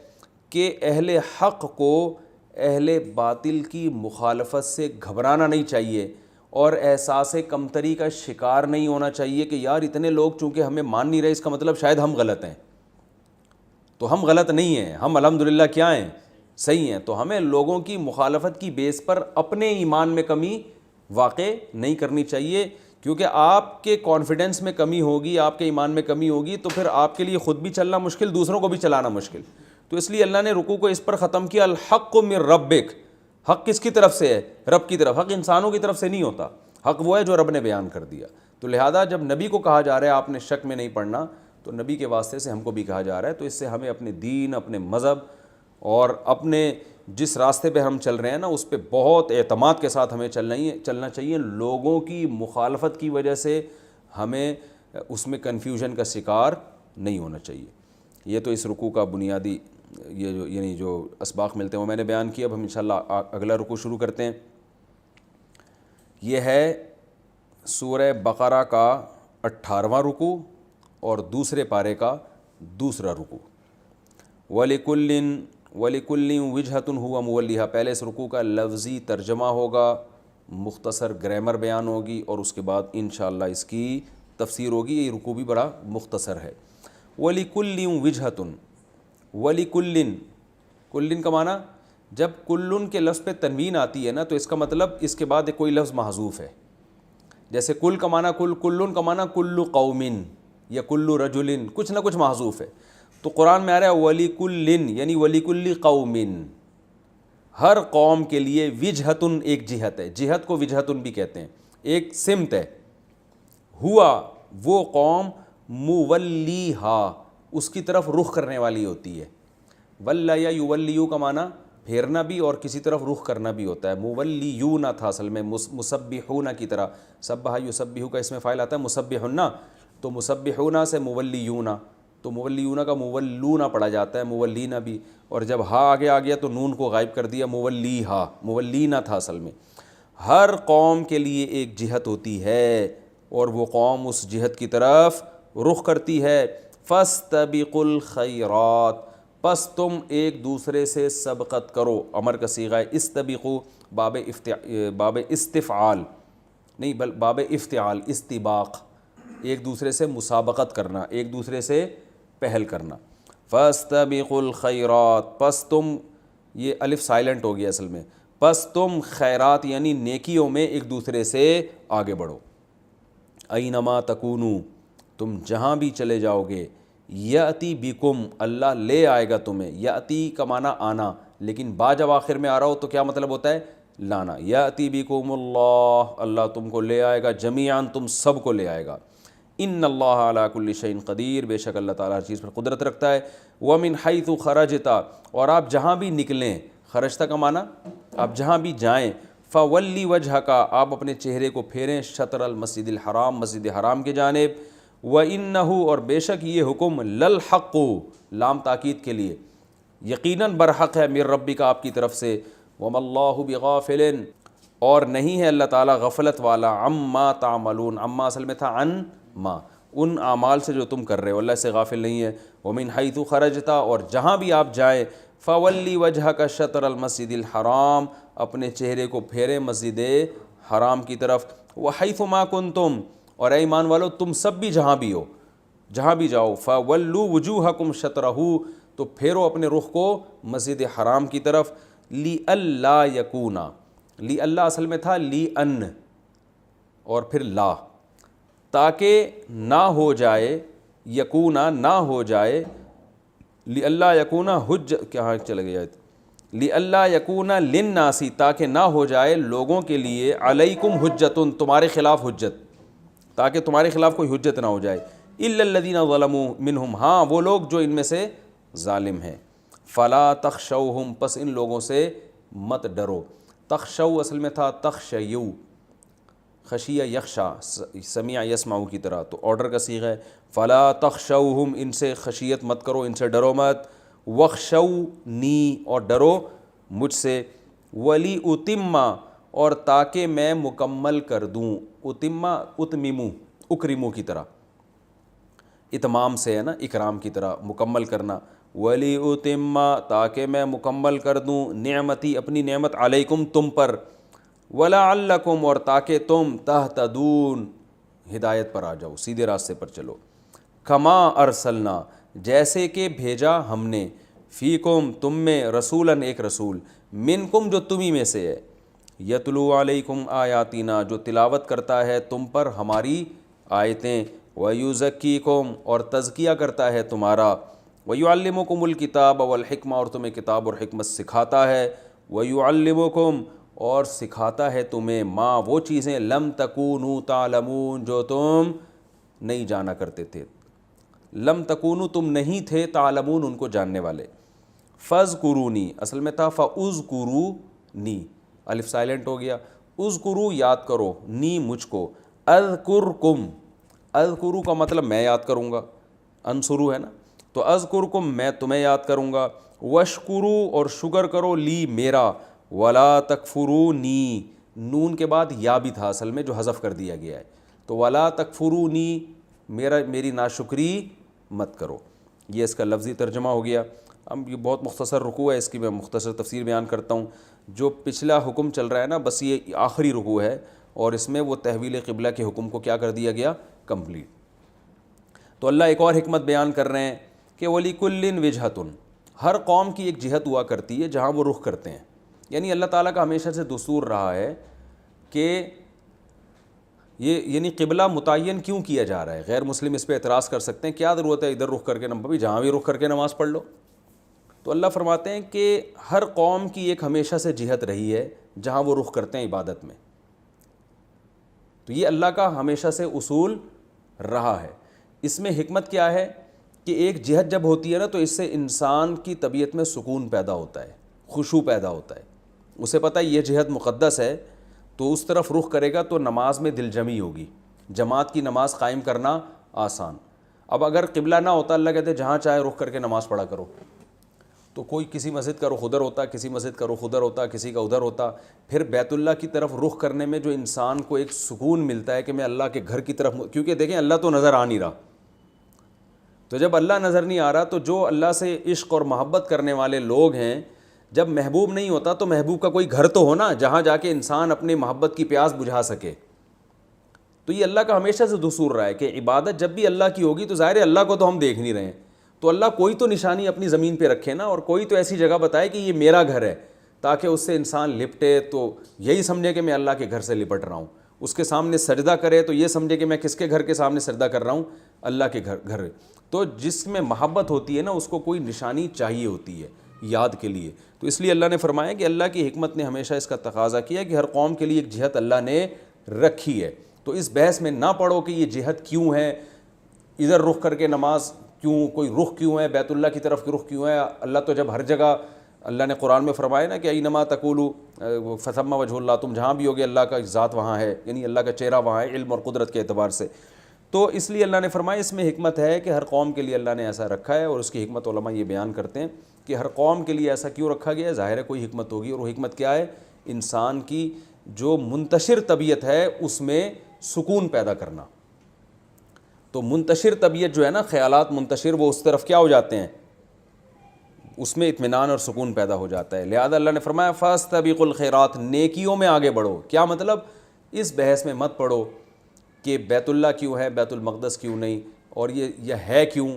کہ اہل حق کو اہل باطل کی مخالفت سے گھبرانا نہیں چاہیے، اور احساس کمتری کا شکار نہیں ہونا چاہیے کہ یار اتنے لوگ چونکہ ہمیں مان نہیں رہے، اس کا مطلب شاید ہم غلط ہیں۔ تو ہم غلط نہیں ہیں، ہم الحمدللہ کیا ہیں؟ صحیح ہیں۔ تو ہمیں لوگوں کی مخالفت کی بیس پر اپنے ایمان میں کمی واقع نہیں کرنی چاہیے، کیونکہ آپ کے کانفیڈنس میں کمی ہوگی، آپ کے ایمان میں کمی ہوگی، تو پھر آپ کے لیے خود بھی چلنا مشکل، دوسروں کو بھی چلانا مشکل۔ تو اس لیے اللہ نے رکوع کو اس پر ختم کیا، الحق من ربک، حق کس کی طرف سے ہے؟ رب کی طرف۔ حق انسانوں کی طرف سے نہیں ہوتا، حق وہ ہے جو رب نے بیان کر دیا۔ تو لہذا جب نبی کو کہا جا رہا ہے آپ نے شک میں نہیں پڑھنا، تو نبی کے واسطے سے ہم کو بھی کہا جا رہا ہے۔ تو اس سے ہمیں اپنے دین، اپنے مذہب اور اپنے جس راستے پہ ہم چل رہے ہیں نا، اس پہ بہت اعتماد کے ساتھ ہمیں چلنا چاہیے۔ لوگوں کی مخالفت کی وجہ سے ہمیں اس میں کنفیوژن کا شکار نہیں ہونا چاہیے۔ یہ تو اس رکوع کا بنیادی یعنی جو اسباق ملتے ہیں وہ میں نے بیان کیا۔ اب ہم انشاءاللہ اگلا رکوع شروع کرتے ہیں۔ یہ ہے سورہ بقرہ کا 18واں رکوع اور دوسرے پارے کا دوسرا رکوع۔ وَلِكُلٍّ وِجْهَةٌ هُوَ مُوَلِّيهَا، پہلے اس رکوع کا لفظی ترجمہ ہوگا، مختصر گرامر بیان ہوگی، اور اس کے بعد انشاءاللہ اس کی تفسیر ہوگی۔ یہ رکوع بھی بڑا مختصر ہے۔ وَلِكُلٍّ وِجْهَةٌ، وَلِكُلٍّ، کلن کا معنی جب کلن کے لفظ پہ تنوین آتی ہے نا، تو اس کا مطلب اس کے بعد کوئی لفظ محذوف ہے۔ جیسے کل کا معنی کلن کا معنی کل قوم یا کل رجل، کچھ نہ کچھ محذوف ہے۔ تو قرآن میں آ رہا ہے وَلِكُلٍّ، یعنی وَلِكُلِّ قَوْمٍ، ہر قوم کے لیے وجہتن، ایک جہت ہے، جہت کو وجہتن بھی کہتے ہیں، ایک سمت ہے۔ ہوا، وہ قوم، مولیہا، اس کی طرف رخ کرنے والی ہوتی ہے۔ ولا یا یولیو کا معنی پھیرنا بھی اور کسی طرف رخ کرنا بھی ہوتا ہے۔ مولیون تھا اصل میں، مسبحون کی طرح، سبح یسبح کا اس میں فاعل آتا ہے مسبحون، تو مسبحون سے مولیون، تو مولیون کا مولون پڑھا جاتا ہے، مولینا بھی، اور جب ہا آگے آ گیا تو نون کو غائب کر دیا، مولیہا، مولینا تھا اصل میں۔ ہر قوم کے لیے ایک جہت ہوتی ہے اور وہ قوم اس جہت کی طرف رخ کرتی ہے۔ فاستبقوا الخیرات، پس تم ایک دوسرے سے سبقت کرو، امر کا صیغہ ہے استبقوا، باب استفعال نہیں بل باب افتعال، استباق، ایک دوسرے سے مسابقت کرنا، ایک دوسرے سے پہل کرنا۔ فاستبقوا الخیرات، پس تم، یہ الف سائلنٹ ہو گیا اصل میں، پس تم خیرات یعنی نیکیوں میں ایک دوسرے سے آگے بڑھو۔ اینما تکونوا، تم جہاں بھی چلے جاؤ گے، یاتی بکم، اللہ لے آئے گا تمہیں۔ یاتی کا معنی آنا، لیکن با جب آخر میں آ رہا ہو تو کیا مطلب ہوتا ہے؟ لانا۔ یاتی بکم اللہ، اللہ تم کو لے آئے گا، جمیعاً تم سب کو لے آئے گا۔ ان اللہ علی کل شیء قدیر، بے شک اللہ تعالیٰ ہر چیز پر قدرت رکھتا ہے۔ ومن حیث خرجت، اور آپ جہاں بھی نکلیں، خرجتا کا معنی آپ جہاں بھی جائیں، فولی وجہک، آپ اپنے چہرے کو پھیریں، شطر المسجد الحرام، مسجد حرام کی جانب۔ وَإِنَّهُ، اور بے شک یہ حکم، للحق، لام تاکید کے لیے، یقیناً برحق ہے، من ربک، آپ کی طرف سے۔ وَمَا اللَّهُ بِغَافِلٍ، اور نہیں ہے اللہ تعالیٰ غفلت والا، عما تعملون، عما اصل میں تھا عن ما، ان اعمال سے جو تم کر رہے ہو، اللہ سے غافل نہیں ہے۔ وَمِنْ حَيْثُ خَرَجْتَ، اور جہاں بھی آپ جائیں، فولی وجہک شطر المسجد الحرام، اپنے چہرے کو پھیرے مسجد حرام کی طرف، وحیث ما کنتم، اور اے ایمان والو تم سب بھی جہاں بھی ہو، جہاں بھی جاؤ، فولوا وجوہکم شطرہ، تو پھیرو اپنے رخ کو مسجد حرام کی طرف، لئلا یکونا، لئلا اصل میں تھا لئن اور پھر لا، تاکہ نہ ہو جائے، یکونا نہ ہو جائے، لئلا یکونا کہاں چلے گئے، لئلا یکونا للناسی، تاکہ نہ ہو جائے لوگوں کے لیے، علیکم حجتن، تمہارے خلاف حجت، تاکہ تمہارے خلاف کوئی حجت نہ ہو جائے، الا الذین ظلموا منہم، ہاں وہ لوگ جو ان میں سے ظالم ہیں، فلا تخشوہم، پس ان لوگوں سے مت ڈرو، تخشو اصل میں تھا تخشیو، خشیہ یخشا، سمیع یسمع کی طرح، تو آرڈر کا صیغہ ہے، فلا تخشوہم، ان سے خشیت مت کرو، ان سے ڈرو مت، وخشونی، اور ڈرو مجھ سے، ولی اتما، اور تاکہ میں مکمل کر دوں، اتما اتممو، اکرمو کی طرح، اتمام سے ہے نا اکرام کی طرح مکمل کرنا، ولی اتما، تاکہ میں مکمل کر دوں، نعمتی، اپنی نعمت، علیکم، تم پر، ولعلکم، اور تاکہ تم تہتدون، ہدایت پر آ جاؤ، سیدھے راستے پر چلو، کما ارسلنا، جیسے کہ بھیجا ہم نے، فیکم، تم میں، رسولاً، ایک رسول، منکم، جو تمہیں میں سے ہے، یتلو علیکم آیاتنا، جو تلاوت کرتا ہے تم پر ہماری آیتیں، ویزکیکم، اور تزکیہ کرتا ہے تمہارا، ویعلمکم الکتاب والحکمہ، اور تمہیں کتاب اور حکمت سکھاتا ہے، ویعلمکم، اور سکھاتا ہے تمہیں، ما، وہ چیزیں، لم تکونوا تعلمون، جو تم نہیں جانا کرتے تھے، لم تکونوا، تم نہیں تھے، تعلمون، ان کو جاننے والے، فاذکرونی، اصل میں تھا فاذکرونی، الف سائلنٹ ہو گیا، اذکرو، یاد کرو، نی، مجھ کو، اذکرکم، اذکرو کا مطلب میں یاد کروں گا، انصرو ہے نا، تو اذکرکم، میں تمہیں یاد کروں گا، وشکرو، اور شکر کرو، لی، میرا، ولا تکفرونی، نون کے بعد یا بھی تھا اصل میں جو حذف کر دیا گیا ہے، تو ولا تکفرونی، میری ناشکری مت کرو، یہ اس کا لفظی ترجمہ ہو گیا۔ اب یہ بہت مختصر رکوع ہے، اس کی میں مختصر تفسیر بیان کرتا ہوں۔ جو پچھلا حکم چل رہا ہے نا، بس یہ آخری رکوع ہے، اور اس میں وہ تحویل قبلہ کے حکم کو کیا کر دیا گیا، کمپلیٹ۔ تو اللہ ایک اور حکمت بیان کر رہے ہیں کہ وَلِكُلٍّ وِجْهَةٌ، ہر قوم کی ایک جہت ہوا کرتی ہے جہاں وہ رخ کرتے ہیں، یعنی اللہ تعالیٰ کا ہمیشہ سے دستور رہا ہے کہ یہ یعنی قبلہ متعین کیوں کیا جا رہا ہے۔ غیر مسلم اس پہ اعتراض کر سکتے ہیں، کیا ضرورت ہے ادھر رخ کر کے، بھی جہاں بھی رخ کر کے نماز پڑھ لو۔ تو اللہ فرماتے ہیں کہ ہر قوم کی ایک ہمیشہ سے جہت رہی ہے جہاں وہ رخ کرتے ہیں عبادت میں، تو یہ اللہ کا ہمیشہ سے اصول رہا ہے۔ اس میں حکمت کیا ہے کہ ایک جہت جب ہوتی ہے نا، تو اس سے انسان کی طبیعت میں سکون پیدا ہوتا ہے، خشوع پیدا ہوتا ہے، اسے پتہ ہے یہ جہت مقدس ہے، تو اس طرف رخ کرے گا تو نماز میں دل جمی ہوگی، جماعت کی نماز قائم کرنا آسان۔ اب اگر قبلہ نہ ہوتا، اللہ کہتے جہاں چاہے رخ کر کے نماز پڑھا کرو، تو کوئی کسی مسجد کا رخ ادھر ہوتا، کسی مسجد کا رخ ادھر ہوتا، کسی کا ادھر ہوتا، پھر بیت اللہ کی طرف رخ کرنے میں جو انسان کو ایک سکون ملتا ہے کہ میں اللہ کے گھر کی طرف، کیونکہ دیکھیں اللہ تو نظر آ نہیں رہا، تو جب اللہ نظر نہیں آ رہا تو جو اللہ سے عشق اور محبت کرنے والے لوگ ہیں، جب محبوب نہیں ہوتا تو محبوب کا کوئی گھر تو ہونا جہاں جا کے انسان اپنی محبت کی پیاس بجھا سکے۔ تو یہ اللہ کا ہمیشہ سے دستور رہا ہے کہ عبادت جب بھی اللہ کی ہوگی تو ظاہر ہے اللہ کو تو ہم دیکھ نہیں رہے ہیں، تو اللہ کوئی تو نشانی اپنی زمین پہ رکھے نا، اور کوئی تو ایسی جگہ بتائے کہ یہ میرا گھر ہے، تاکہ اس سے انسان لپٹے تو یہی سمجھے کہ میں اللہ کے گھر سے لپٹ رہا ہوں، اس کے سامنے سجدہ کرے تو یہ سمجھے کہ میں کس کے گھر کے سامنے سجدہ کر رہا ہوں، اللہ کے گھر۔ تو جس میں محبت ہوتی ہے نا، اس کو کوئی نشانی چاہیے ہوتی ہے یاد کے لیے، تو اس لیے اللہ نے فرمایا کہ اللہ کی حکمت نے ہمیشہ اس کا تقاضا کیا کہ ہر قوم کے لیے ایک جہت اللہ نے رکھی ہے۔ تو اس بحث میں نہ پڑھو کہ یہ جہت کیوں ہے، ادھر رخ کر کے نماز کیوں، کوئی رخ کیوں ہے، بیت اللہ کی طرف کی رخ کیوں ہے۔ اللہ تو جب ہر جگہ، اللہ نے قرآن میں فرمایا نا کہ اینما تقولوا فثم وجہ اللہ، تم جہاں بھی ہوگے اللہ کا ذات وہاں ہے، یعنی اللہ کا چہرہ وہاں ہے علم اور قدرت کے اعتبار سے۔ تو اس لیے اللہ نے فرمایا اس میں حکمت ہے کہ ہر قوم کے لیے اللہ نے ایسا رکھا ہے، اور اس کی حکمت علماء یہ بیان کرتے ہیں کہ ہر قوم کے لیے ایسا کیوں رکھا گیا ہے، ظاہر ہے کوئی حکمت ہوگی، اور وہ حکمت کیا ہے، انسان کی جو منتشر طبیعت ہے اس میں سکون پیدا کرنا۔ تو منتشر طبیعت جو ہے نا، خیالات منتشر، وہ اس طرف کیا ہو جاتے ہیں، اس میں اطمینان اور سکون پیدا ہو جاتا ہے. لہذا اللہ نے فرمایا فاستبقوا الخیرات, نیکیوں میں آگے بڑھو. کیا مطلب؟ اس بحث میں مت پڑو کہ بیت اللہ کیوں ہے, بیت المقدس کیوں نہیں, اور یہ ہے کیوں,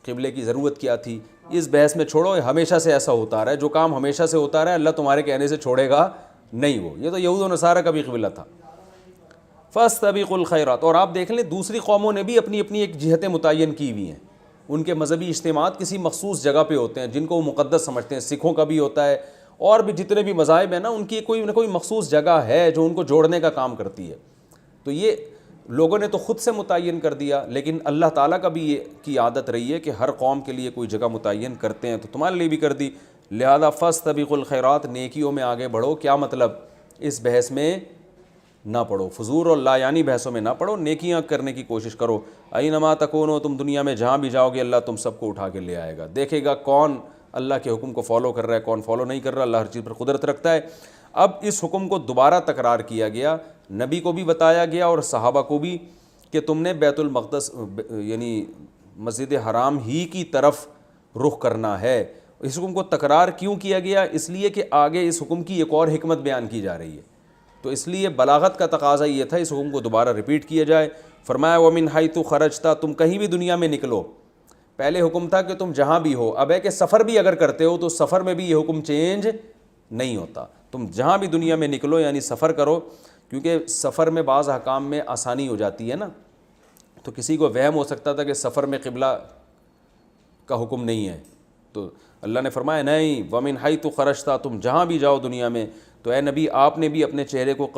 قبلے کی ضرورت کیا تھی. اس بحث میں چھوڑو, ہمیشہ سے ایسا ہوتا رہا ہے. جو کام ہمیشہ سے ہوتا رہا ہے اللہ تمہارے کہنے سے چھوڑے گا نہیں. وہ یہ تو یہود و نصارہ کا بھی قبلہ تھا. فاستبقوا الخیرات. اور آپ دیکھ لیں دوسری قوموں نے بھی اپنی اپنی ایک جہتیں متعین کی ہوئی ہیں. ان کے مذہبی اجتماعات کسی مخصوص جگہ پہ ہوتے ہیں جن کو وہ مقدس سمجھتے ہیں. سکھوں کا بھی ہوتا ہے, اور بھی جتنے بھی مذاہب ہیں نا, ان کی کوئی نہ کوئی مخصوص جگہ ہے جو ان کو جوڑنے کا کام کرتی ہے. تو یہ لوگوں نے تو خود سے متعین کر دیا, لیکن اللہ تعالیٰ کا بھی یہ کی عادت رہی ہے کہ ہر قوم کے لیے کوئی جگہ متعین کرتے ہیں, تو تمہارے لیے بھی کر دی. لہذا فاستبقوا الخیرات, نیکیوں میں آگے بڑھو. کیا مطلب؟ اس بحث میں نہ پڑھو, فضول اور لا یعنی بحثوں میں نہ پڑھو, نیکیاں کرنے کی کوشش کرو. اینما تکونو, تم دنیا میں جہاں بھی جاؤ گے اللہ تم سب کو اٹھا کے لے آئے گا. دیکھے گا کون اللہ کے حکم کو فالو کر رہا ہے, کون فالو نہیں کر رہا. اللہ ہر چیز پر قدرت رکھتا ہے. اب اس حکم کو دوبارہ تکرار کیا گیا, نبی کو بھی بتایا گیا اور صحابہ کو بھی, کہ تم نے بیت المقدس یعنی مسجد حرام ہی کی طرف رخ کرنا ہے. اس حکم کو تکرار کیوں کیا گیا؟ اس لیے کہ آگے اس حکم کی ایک اور حکمت بیان کی جا رہی ہے, تو اس لیے بلاغت کا تقاضا یہ تھا اس حکم کو دوبارہ ریپیٹ کیا جائے. فرمایا وَمِنْ حَيْثُ خَرَجْتَ, تم کہیں بھی دنیا میں نکلو. پہلے حکم تھا کہ تم جہاں بھی ہو, اب ہے کہ سفر بھی اگر کرتے ہو تو سفر میں بھی یہ حکم چینج نہیں ہوتا. تم جہاں بھی دنیا میں نکلو یعنی سفر کرو, کیونکہ سفر میں بعض احکام میں آسانی ہو جاتی ہے نا. تو کسی کو وہم ہو سکتا تھا کہ سفر میں قبلہ کا حکم نہیں ہے, تو اللہ نے فرمایا نہیں, وَمِنْ حَيْثُ خَرَجْتَ, تم جہاں بھی جاؤ دنیا میں. تو اے نبی آپ نے بھی اپنے چہرے کو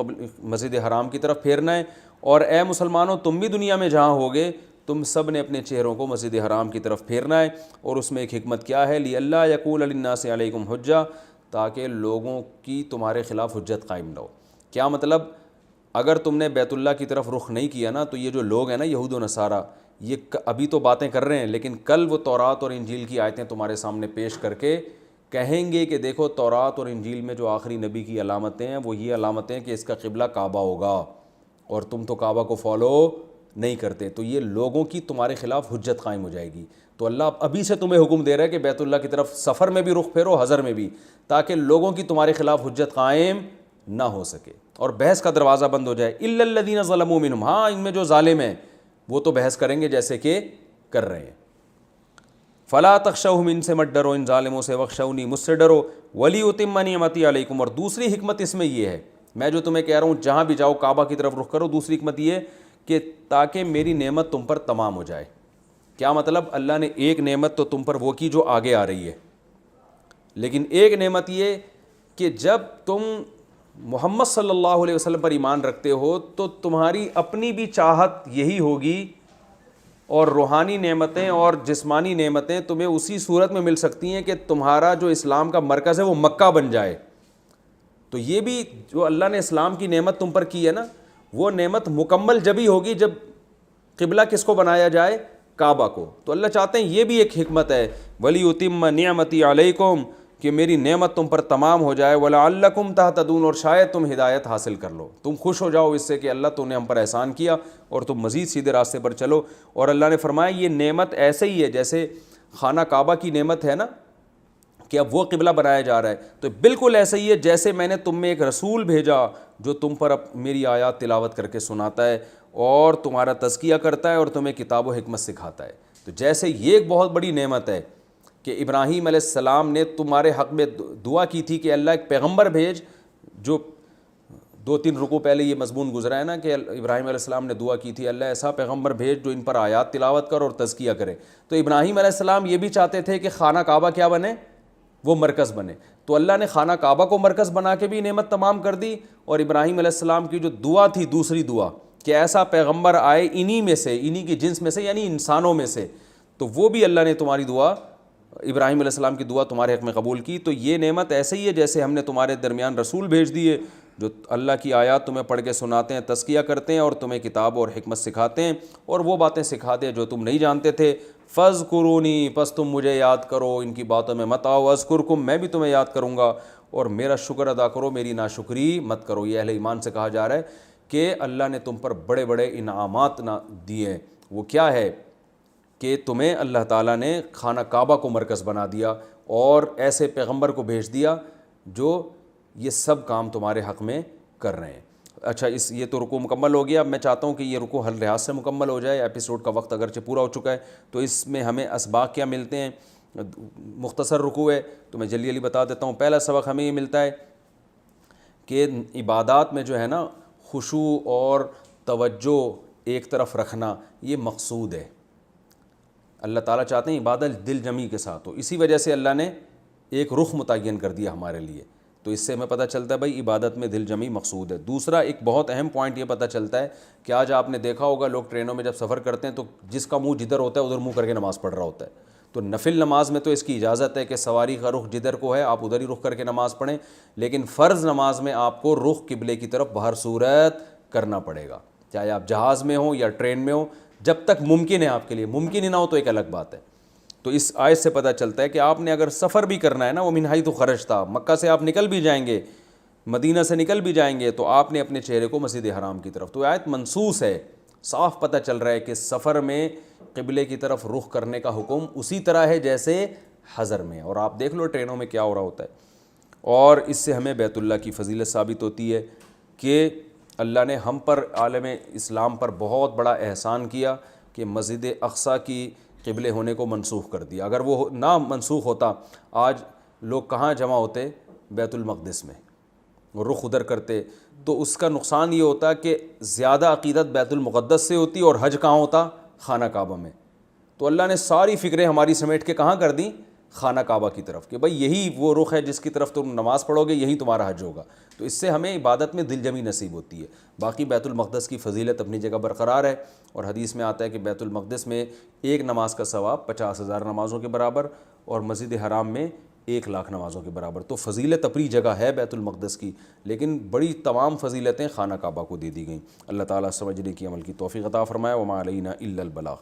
مسجد حرام کی طرف پھیرنا ہے, اور اے مسلمانوں تم بھی دنیا میں جہاں ہوگے تم سب نے اپنے چہروں کو مسجد حرام کی طرف پھیرنا ہے. اور اس میں ایک حکمت کیا ہے, لِأَلَّا يَقُولَ لِلنَّاسِ عَلَيْكُمْ حُجَّةٌ, تاکہ لوگوں کی تمہارے خلاف حجت قائم نہ ہو. کیا مطلب؟ اگر تم نے بیت اللہ کی طرف رخ نہیں کیا نا, تو یہ جو لوگ ہیں نا یہود و نصارہ, یہ ابھی تو باتیں کر رہے ہیں, لیکن کل وہ تورات اور انجیل کی آیتیں تمہارے سامنے پیش کر کے کہیں گے کہ دیکھو تورات اور انجیل میں جو آخری نبی کی علامتیں ہیں وہ یہ علامتیں کہ اس کا قبلہ کعبہ ہوگا, اور تم تو کعبہ کو فالو نہیں کرتے. تو یہ لوگوں کی تمہارے خلاف حجت قائم ہو جائے گی. تو اللہ ابھی سے تمہیں حکم دے رہا ہے کہ بیت اللہ کی طرف سفر میں بھی رخ پھیرو, حضر میں بھی, تاکہ لوگوں کی تمہارے خلاف حجت قائم نہ ہو سکے اور بحث کا دروازہ بند ہو جائے. الا الذین ظلموا منہم, ہاں ان میں جو ظالم ہیں وہ تو بحث کریں گے جیسے کہ کر رہے ہیں. فلا تخشوہم, ان سے مت ڈرو, ان ظالموں سے, وخشونی, مجھ سے ڈرو, ولیتم نعمتی علیکم. اور دوسری حکمت اس میں یہ ہے, میں جو تمہیں کہہ رہا ہوں جہاں بھی جاؤ کعبہ کی طرف رخ کرو, دوسری حکمت یہ کہ تاکہ میری نعمت تم پر تمام ہو جائے. کیا مطلب؟ اللہ نے ایک نعمت تو تم پر وہ کی جو آگے آ رہی ہے, لیکن ایک نعمت یہ کہ جب تم محمد صلی اللہ علیہ وسلم پر ایمان رکھتے ہو تو تمہاری اپنی بھی چاہت یہی ہوگی, اور روحانی نعمتیں اور جسمانی نعمتیں تمہیں اسی صورت میں مل سکتی ہیں کہ تمہارا جو اسلام کا مرکز ہے وہ مکہ بن جائے. تو یہ بھی جو اللہ نے اسلام کی نعمت تم پر کی ہے نا, وہ نعمت مکمل جبھی ہوگی جب قبلہ کس کو بنایا جائے؟ کعبہ کو. تو اللہ چاہتے ہیں یہ بھی ایک حکمت ہے, وَلِيُتِمَّ نِعْمَتِي عَلَيْكُمْ, کہ میری نعمت تم پر تمام ہو جائے, وَلَعَلَّكُمْ تَهْتَدُونَ, اور شاید تم ہدایت حاصل کر لو, تم خوش ہو جاؤ اس سے کہ اللہ تو نے ہم پر احسان کیا اور تم مزید سیدھے راستے پر چلو. اور اللہ نے فرمایا یہ نعمت ایسے ہی ہے جیسے خانہ کعبہ کی نعمت ہے نا کہ اب وہ قبلہ بنایا جا رہا ہے, تو بالکل ایسے ہی ہے جیسے میں نے تم میں ایک رسول بھیجا جو تم پر اب میری آیات تلاوت کر کے سناتا ہے اور تمہارا تزکیہ کرتا ہے اور تمہیں کتاب و حکمت سکھاتا ہے. تو جیسے یہ ایک بہت بڑی نعمت ہے کہ ابراہیم علیہ السلام نے تمہارے حق میں دعا کی تھی کہ اللہ ایک پیغمبر بھیج, جو 2-3 رکوع پہلے یہ مضمون گزرا ہے نا کہ ابراہیم علیہ السلام نے دعا کی تھی اللہ ایسا پیغمبر بھیج جو ان پر آیات تلاوت کر اور تزکیہ کرے. تو ابراہیم علیہ السلام یہ بھی چاہتے تھے کہ خانہ کعبہ کیا بنے؟ وہ مرکز بنے. تو اللہ نے خانہ کعبہ کو مرکز بنا کے بھی نعمت تمام کر دی, اور ابراہیم علیہ السلام کی جو دعا تھی دوسری دعا کہ ایسا پیغمبر آئے انہی میں سے, انہی کی جنس میں سے یعنی انسانوں میں سے, تو وہ بھی اللہ نے تمہاری دعا, ابراہیم علیہ السلام کی دعا تمہارے حق میں قبول کی. تو یہ نعمت ایسے ہی ہے جیسے ہم نے تمہارے درمیان رسول بھیج دیے جو اللہ کی آیات تمہیں پڑھ کے سناتے ہیں, تزکیہ کرتے ہیں اور تمہیں کتاب اور حکمت سکھاتے ہیں, اور وہ باتیں سکھاتے ہیں جو تم نہیں جانتے تھے. فاذکرونی, پس تم مجھے یاد کرو, ان کی باتوں میں مت آؤ, اذکرکم, میں بھی تمہیں یاد کروں گا, اور میرا شکر ادا کرو, میری ناشکری مت کرو. یہ اہل ایمان سے کہا جا رہا ہے کہ اللہ نے تم پر بڑے بڑے انعامات دیے ہیں. وہ کیا ہے کہ تمہیں اللہ تعالیٰ نے خانہ کعبہ کو مرکز بنا دیا, اور ایسے پیغمبر کو بھیج دیا جو یہ سب کام تمہارے حق میں کر رہے ہیں۔ اچھا، یہ تو رکوع مکمل ہو گیا۔ اب میں چاہتا ہوں کہ یہ رکوع ہر لحاظ سے مکمل ہو جائے۔ ایپیسوڈ کا وقت اگرچہ پورا ہو چکا ہے، تو اس میں ہمیں اسباق کیا ملتے ہیں؟ مختصر رکوع ہے تو میں جلدی بتا دیتا ہوں۔ پہلا سبق ہمیں یہ ملتا ہے کہ عبادات میں جو ہے نا خشوع اور توجہ ایک طرف رکھنا یہ مقصود ہے۔ اللہ تعالیٰ چاہتے ہیں عبادت دل جمی کے ساتھ ہو، اسی وجہ سے اللہ نے ایک رخ متعین کر دیا ہمارے لیے۔ تو اس سے ہمیں پتہ چلتا ہے بھائی عبادت میں دل جمی مقصود ہے۔ دوسرا ایک بہت اہم پوائنٹ یہ پتہ چلتا ہے کہ آج آپ نے دیکھا ہوگا لوگ ٹرینوں میں جب سفر کرتے ہیں تو جس کا منہ جدھر ہوتا ہے ادھر منہ کر کے نماز پڑھ رہا ہوتا ہے۔ تو نفل نماز میں تو اس کی اجازت ہے کہ سواری کا رخ جدھر کو ہے آپ ادھر ہی رخ کر کے نماز پڑھیں، لیکن فرض نماز میں آپ کو رخ قبلے کی طرف بہر صورت کرنا پڑے گا، چاہے آپ جہاز میں ہوں یا ٹرین میں ہوں، جب تک ممکن ہے آپ کے لیے۔ ممکن ہی نہ ہو تو ایک الگ بات ہے۔ تو اس آیت سے پتہ چلتا ہے کہ آپ نے اگر سفر بھی کرنا ہے نا، وہ من حیث خرجتا، مکہ سے آپ نکل بھی جائیں گے، مدینہ سے نکل بھی جائیں گے، تو آپ نے اپنے چہرے کو مسجد حرام کی طرف، تو آیت منصوص ہے، صاف پتہ چل رہا ہے کہ سفر میں قبلے کی طرف رخ کرنے کا حکم اسی طرح ہے جیسے حضر میں۔ اور آپ دیکھ لو ٹرینوں میں کیا ہو رہا ہوتا ہے۔ اور اس سے ہمیں بیت اللہ کی فضیلت ثابت ہوتی ہے کہ اللہ نے ہم پر، عالم اسلام پر بہت بڑا احسان کیا کہ مسجد اقصیٰ کی قبلے ہونے کو منسوخ کر دیا۔ اگر وہ نہ منسوخ ہوتا آج لوگ کہاں جمع ہوتے؟ بیت المقدس میں، رخ ادھر کرتے، تو اس کا نقصان یہ ہوتا کہ زیادہ عقیدت بیت المقدس سے ہوتی اور حج کہاں ہوتا؟ خانہ کعبہ میں۔ تو اللہ نے ساری فکریں ہماری سمیٹ کے کہاں کر دیں؟ خانہ کعبہ کی طرف، کہ بھائی یہی وہ رخ ہے جس کی طرف تم نماز پڑھو گے، یہی تمہارا حج ہوگا۔ تو اس سے ہمیں عبادت میں دل جمی نصیب ہوتی ہے۔ باقی بیت المقدس کی فضیلت اپنی جگہ برقرار ہے، اور حدیث میں آتا ہے کہ بیت المقدس میں ایک نماز کا ثواب 50,000 نمازوں کے برابر، اور مسجد حرام میں 1,00,000 نمازوں کے برابر۔ تو فضیلت اپنی جگہ ہے بیت المقدس کی، لیکن بڑی تمام فضیلتیں خانہ کعبہ کو دے دی گئیں۔ اللہ تعالیٰ سمجھنے کی عمل کی توفیق عطا فرمائے۔ وما علینا الا البلاغ۔